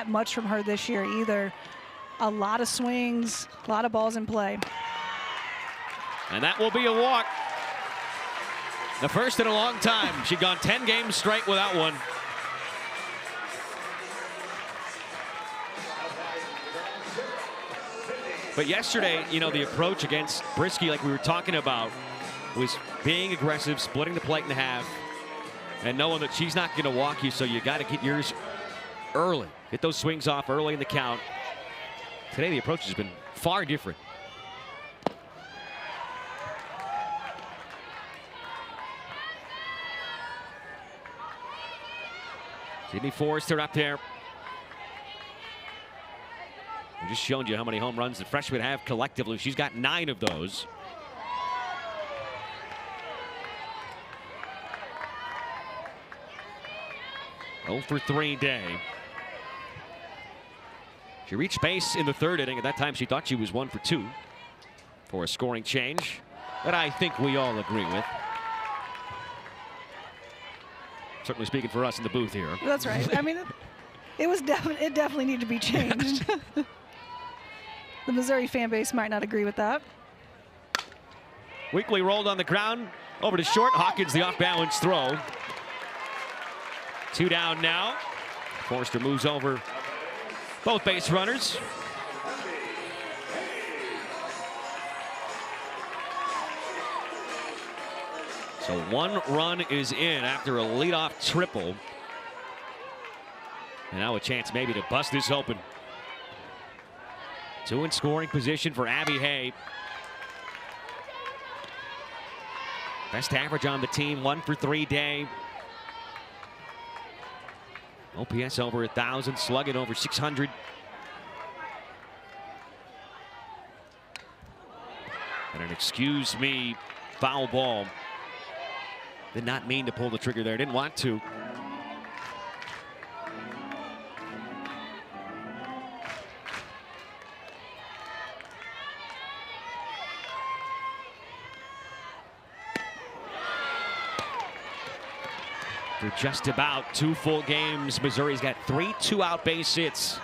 much from her this year either. A lot of swings, a lot of balls in play. And that will be a walk. The first in a long time. She'd gone 10 games straight without one. But yesterday, you know, the approach against Brisky, like we were talking about, was being aggressive, splitting the plate in half, and knowing that she's not going to walk you, so you got to get yours early. Get those swings off early in the count. Today, the approach has been far different. Sydney Forrester up there. I'm just showing you how many home runs the freshman have collectively. She's got 9 of those. Oh for 3 day. She reached base in the 3rd inning. At that time, she thought she was 1 for 2 for a scoring change that I think we all agree with. Certainly speaking for us in the booth here. That's right. I mean, it definitely needed to be changed. The Missouri fan base might not agree with that. Weekly rolled on the ground over to short. Hawkins the off-balance throw. 2 down now. Forrester moves over both base runners. So 1 run is in after a leadoff triple. And now a chance maybe to bust this open. 2 in scoring position for Abby Hay. Best average on the team, 1 for 3 day. OPS over 1,000, slugging over 600. And an excuse me foul ball. Did not mean to pull the trigger there, didn't want to. For just about 2 full games, Missouri's got 3 2-out base hits.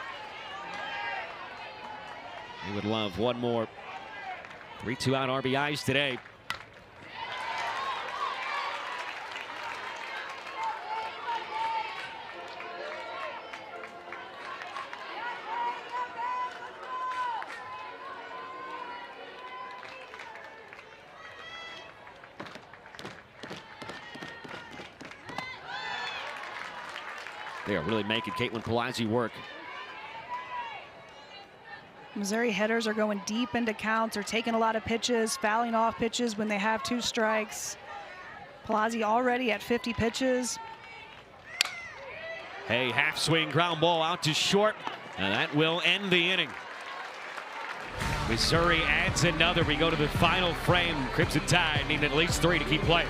They would love 1 more. 3 2-out RBIs today. They are really making Caitlin Palazzi work. Missouri hitters are going deep into counts. They're taking a lot of pitches, fouling off pitches when they have 2 strikes. Palazzi already at 50 pitches. Hey, half swing ground ball out to short, and that will end the inning. Missouri adds another. We go to the final frame. Crimson Tide need at least 3 to keep playing.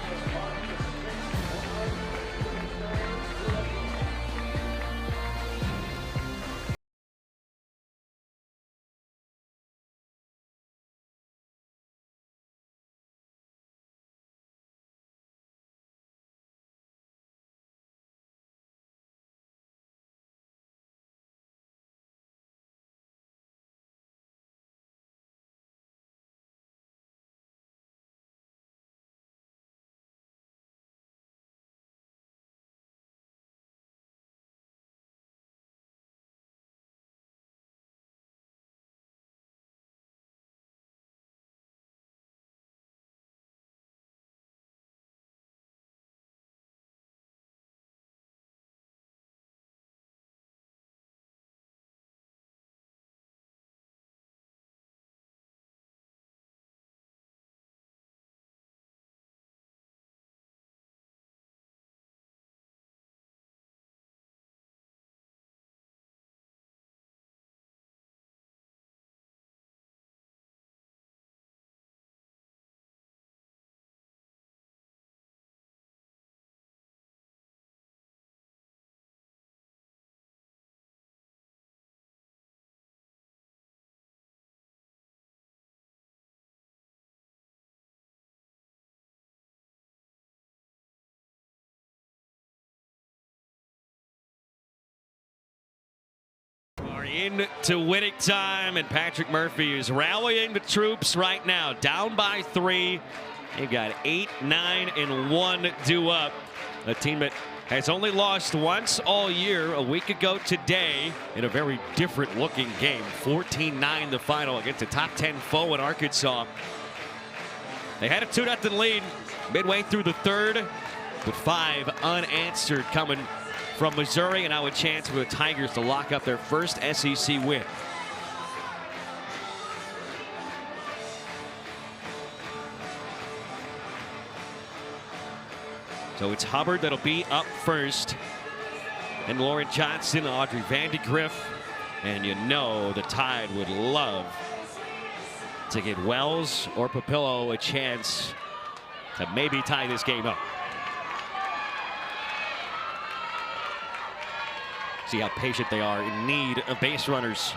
Are into winning time, and Patrick Murphy is rallying the troops right now. Down by 3. They've got 8, 9, and 1 due up. A team that has only lost once all year, a week ago today, in a very different looking game. 14-9 the final against a top 10 foe in Arkansas. They had a 2-0 lead midway through the 3rd, with 5 unanswered coming from Missouri, and now a chance for the Tigers to lock up their first SEC win. So it's Hubbard that'll be up first, and Lauren Johnson, Audrey Vandegrift, and you know the Tide would love to get Wells or Papillo a chance to maybe tie this game up. See how patient they are, in need of base runners.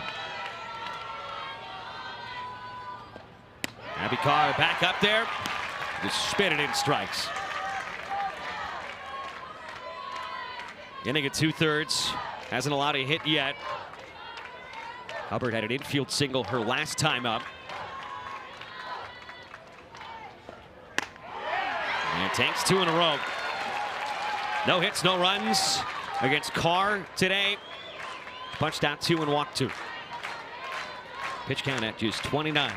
Abby Carr back up there, just spin it in strikes. Inning at 2/3, hasn't allowed a hit yet. Hubbard had an infield single her last time up. And takes 2 in a row. No hits, no runs against Carr today. Punched out 2 and walked 2. Pitch count at just 29.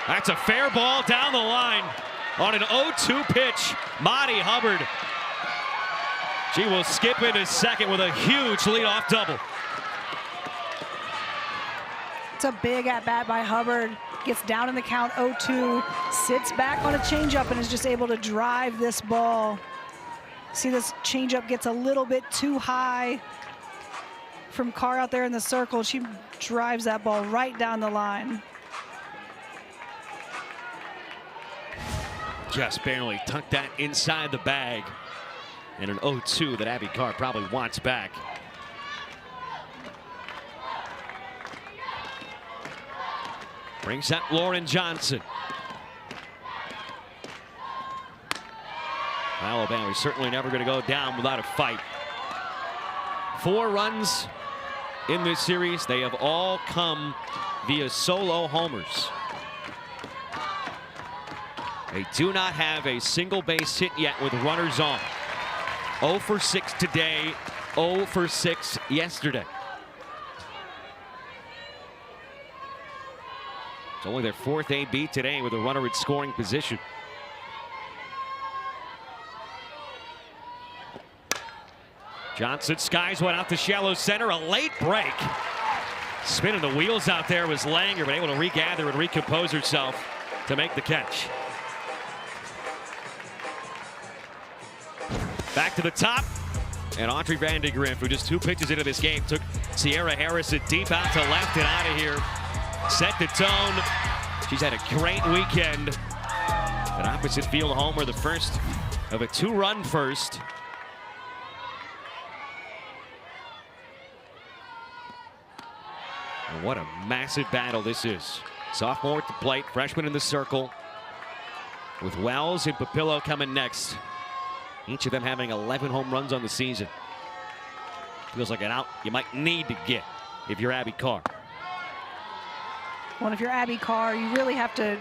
That's a fair ball down the line on an 0-2 pitch. Maddie Hubbard. She will skip into second with a huge leadoff double. It's a big at-bat by Hubbard. Gets down in the count, 0-2, sits back on a changeup and is just able to drive this ball. See, this changeup gets a little bit too high from Carr out there in the circle. She drives that ball right down the line. Just barely tucked that inside the bag. And an 0-2 that Abby Carr probably wants back. Brings up Lauren Johnson. Alabama is certainly never going to go down without a fight. 4 runs in this series. They have all come via solo homers. They do not have a single base hit yet with runners on. 0 for 6 today, 0 for 6 yesterday. It's only their 4th AB today with a runner in scoring position. Johnson skies one out to shallow center. A late break. Spinning the wheels out there was Langer, but able to regather and recompose herself to make the catch. Back to the top. And Audrey Vandegrift, who just 2 pitches into this game, took Sierra Harrison deep out to left and out of here. Set the tone. She's had a great weekend. An opposite field homer, the first of a 2-run first. And what a massive battle this is. Sophomore at the plate, freshman in the circle, with Wells and Papillo coming next. Each of them having 11 home runs on the season. Feels like an out you might need to get if you're Abby Carr. Well, if you're Abby Carr, you really have to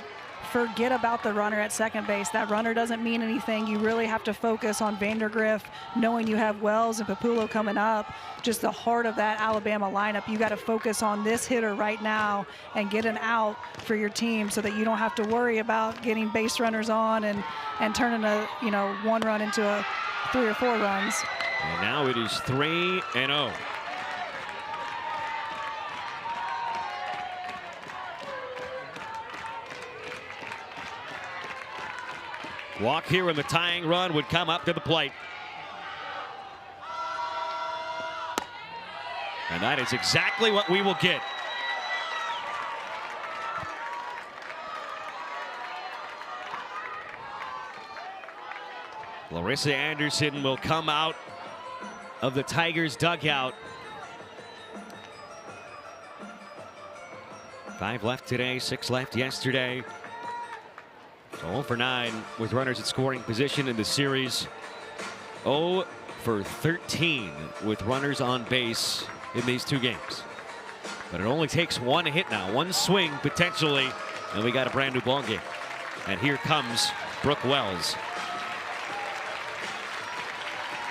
forget about the runner at second base. That runner doesn't mean anything. You really have to focus on Vandegrift, knowing you have Wells and Papillo coming up. Just the heart of that Alabama lineup. You got to focus on this hitter right now and get an out for your team so that you don't have to worry about getting base runners on and turning a 1 run into a 3 or 4 runs. And now it is 3-0. Walk here and the tying run would come up to the plate. And that is exactly what we will get. Larissa Anderson will come out of the Tigers dugout. 5 left today, 6 left yesterday. So 0 for 9 with runners at scoring position in the series. 0 for 13 with runners on base in these 2 games. But it only takes 1 hit now, 1 swing potentially, and we got a brand new ball game. And here comes Brooke Wells.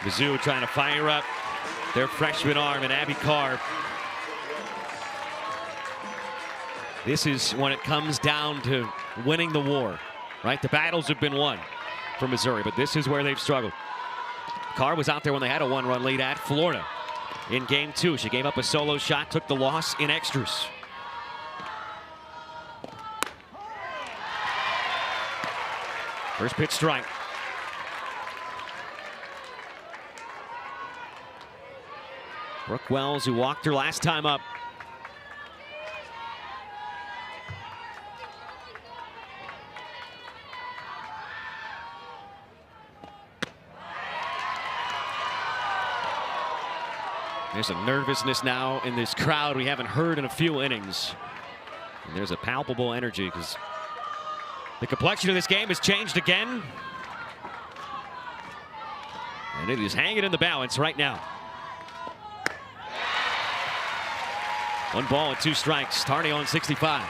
Mizzou trying to fire up their freshman arm, and Abby Carr. This is when it comes down to winning the war. Right, the battles have been won for Missouri, but this is where they've struggled. Carr was out there when they had a 1-run lead at Florida in game 2. She gave up a solo shot, took the loss in extras. First pitch strike. Brooke Wells, who walked her last time up. There's a nervousness now in this crowd we haven't heard in a few innings. And there's a palpable energy because the complexion of this game has changed again. And it is hanging in the balance right now. 1 ball and 2 strikes. Tardy on 65.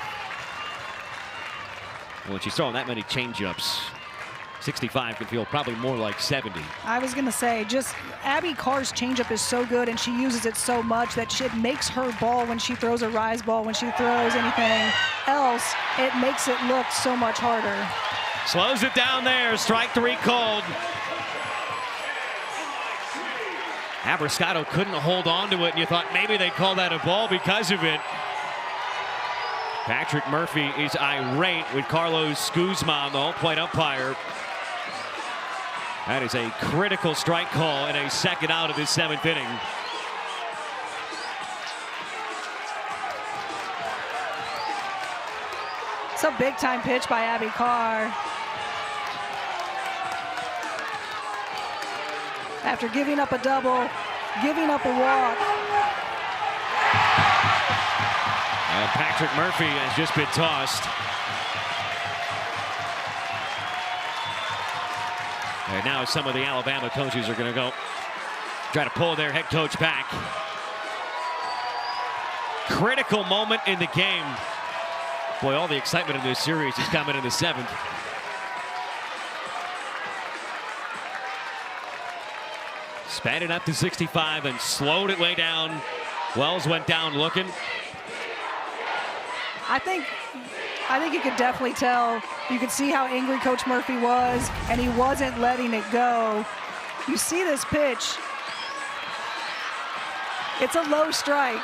Well, she's throwing that many changeups. 65 can feel probably more like 70. I was going to say, just Abby Carr's changeup is so good and she uses it so much that it makes her ball when she throws a rise ball, when she throws anything else, it makes it look so much harder. Slows it down there. Strike 3 called. Abrascato couldn't hold on to it, and you thought maybe they'd call that a ball because of it. Patrick Murphy is irate with Carlos Guzman, the home plate umpire. That is a critical strike call and a second out of this 7th inning. It's a big time pitch by Abby Carr. After giving up a double, giving up a walk. And Patrick Murphy has just been tossed. And now some of the Alabama coaches are going to go try to pull their head coach back. Critical moment in the game. Boy, all the excitement in this series is coming in the 7th. Sped it up to 65 and slowed it way down. Wells went down looking. I think you could definitely tell. You could see how angry Coach Murphy was, and he wasn't letting it go. You see this pitch. It's a low strike.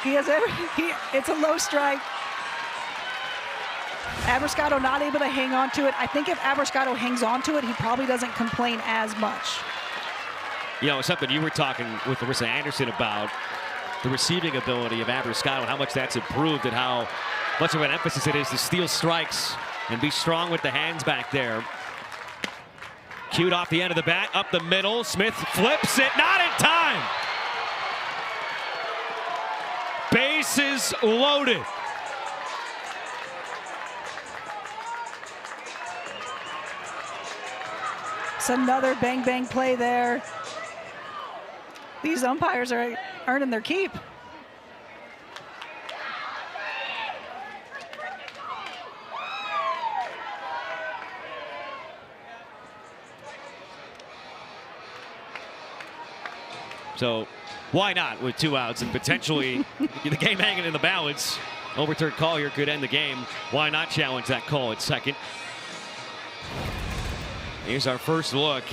It's a low strike. Abbraccato not able to hang on to it. I think if Abbraccato hangs on to it, he probably doesn't complain as much. You know, something you were talking with Larissa Anderson about, the receiving ability of Abbraccato, how much that's improved and how much of an emphasis it is to steal strikes and be strong with the hands back there. Cued off the end of the bat, up the middle. Smith flips it, not in time. Bases loaded. It's another bang-bang play there. These umpires are earning their keep. So why not with 2 outs and potentially the game hanging in the balance? Overturned call here could end the game. Why not challenge that call at second? Here's our first look.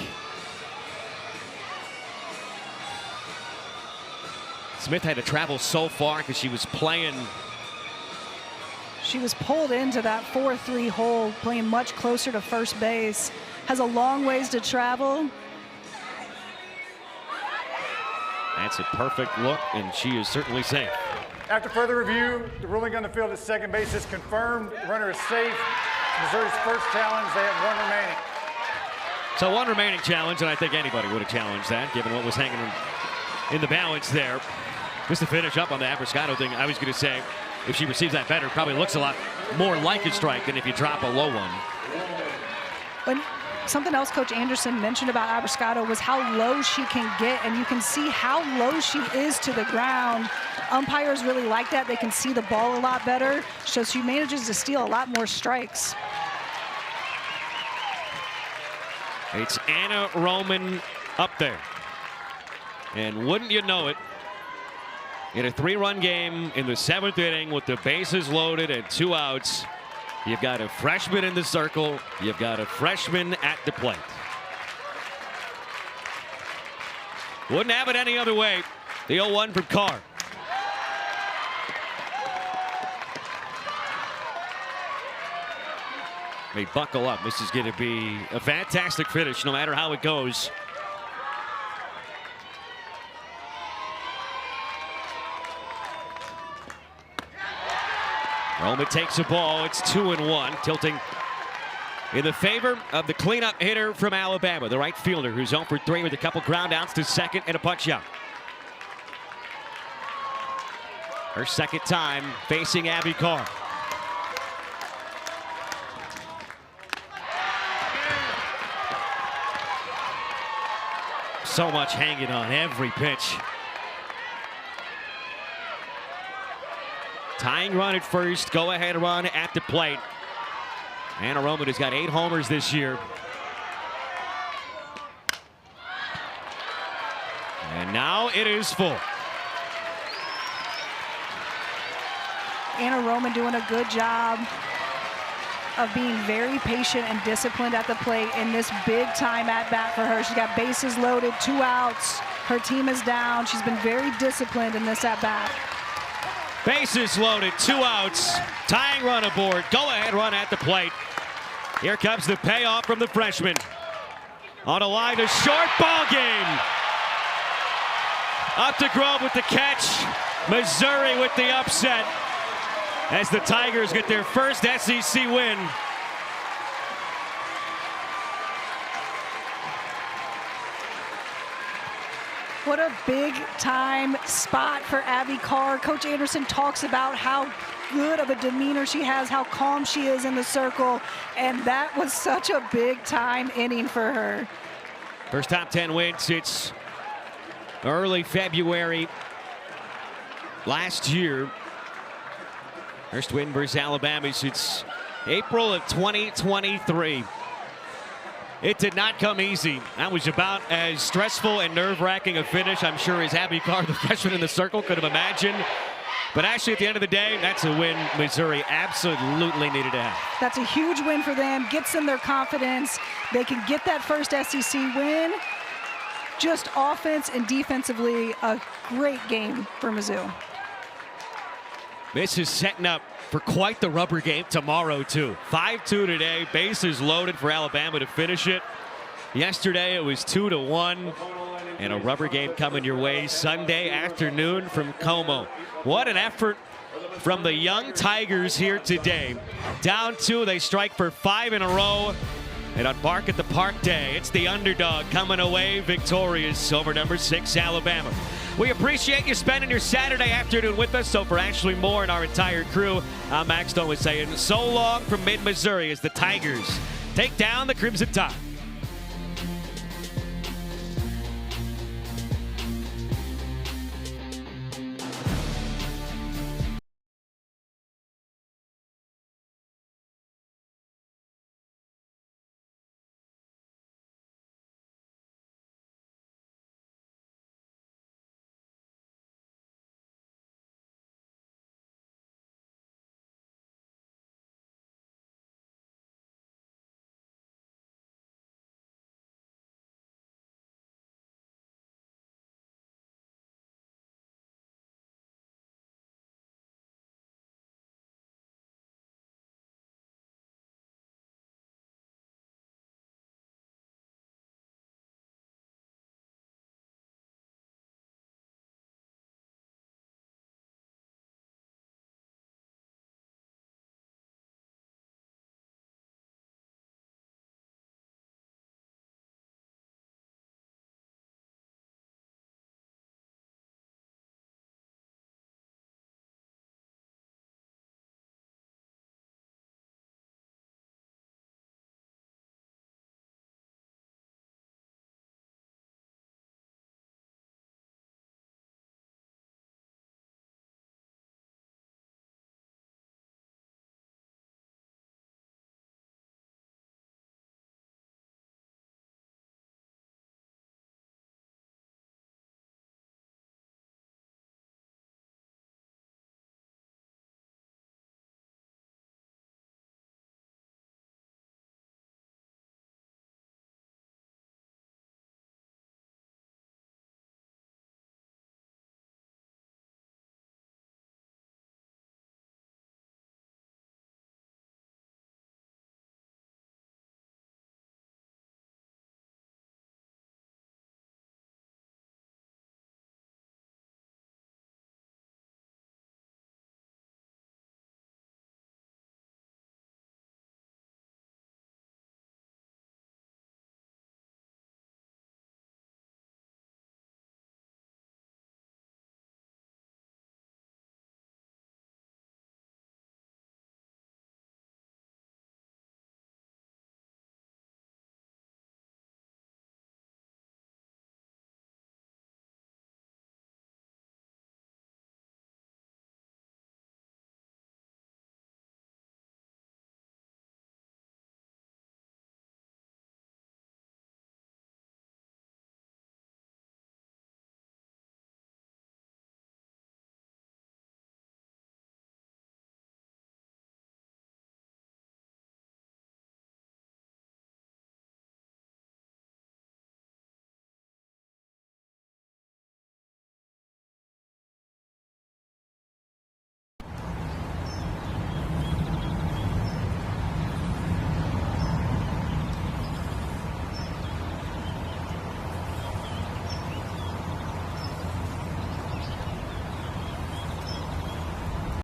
Smith had to travel so far because she was playing. She was pulled into that 4-3 hole, playing much closer to first base. Has a long ways to travel. That's a perfect look, and she is certainly safe. After further review, the ruling on the field at second base is confirmed. The runner is safe. Missouri's first challenge, they have 1 remaining. So 1 remaining challenge, and I think anybody would have challenged that, given what was hanging in the balance there. Just to finish up on the Abbraccato thing, I was going to say, if she receives that better, probably looks a lot more like a strike than if you drop a low one. But something else Coach Anderson mentioned about Abbraccato was how low she can get, and you can see how low she is to the ground. Umpires really like that. They can see the ball a lot better, so she manages to steal a lot more strikes. It's Anna Roman up there. And wouldn't you know it, in a 3-run game in the 7th inning with the bases loaded and 2 outs, you've got a freshman in the circle, you've got a freshman at the plate. Wouldn't have it any other way. The 0-1 from Carr. They buckle up. This is going to be a fantastic finish no matter how it goes. Roman takes a ball. It's 2-1, tilting in the favor of the cleanup hitter from Alabama, the right fielder, who's 0 for 3 with a couple ground outs to second and a punch out. Her second time facing Abby Carr. So much hanging on every pitch. Tying run at first, go ahead run at the plate. Anna Roman has got 8 homers this year. And now it is full. Anna Roman doing a good job of being very patient and disciplined at the plate in this big time at bat for her. She's got bases loaded, 2 outs. Her team is down. She's been very disciplined in this at bat. Bases loaded, 2 outs. Tying run aboard. Go ahead run at the plate. Here comes the payoff from the freshman. On a line to short, ball game. Up to Grove with the catch. Missouri with the upset as the Tigers get their first SEC win. What a big time spot for Abby Carr. Coach Anderson talks about how good of a demeanor she has, how calm she is in the circle, and that was such a big time inning for her. First top 10 win since early February last year. First win versus Alabama since April of 2023. It did not come easy. That was about as stressful and nerve-wracking a finish, I'm sure, as Abby Carr, the freshman in the circle, could have imagined. But actually, at the end of the day, that's a win Missouri absolutely needed to have. That's a huge win for them, gets them their confidence. They can get that first SEC win, just offense and defensively, a great game for Mizzou. This is setting up for quite the rubber game tomorrow, too. 5-2 today. Bases loaded for Alabama to finish it. Yesterday, it was 2-1. And a rubber game coming your way Sunday afternoon from Como. What an effort from the young Tigers here today. Down 2, they strike for 5 in a row. And on Bark at the Park Day, it's the underdog coming away victorious over number 6 Alabama. We appreciate you spending your Saturday afternoon with us. So for Ashley Moore and our entire crew, I'm Max Stone saying so long from mid-Missouri as the Tigers take down the Crimson Tide.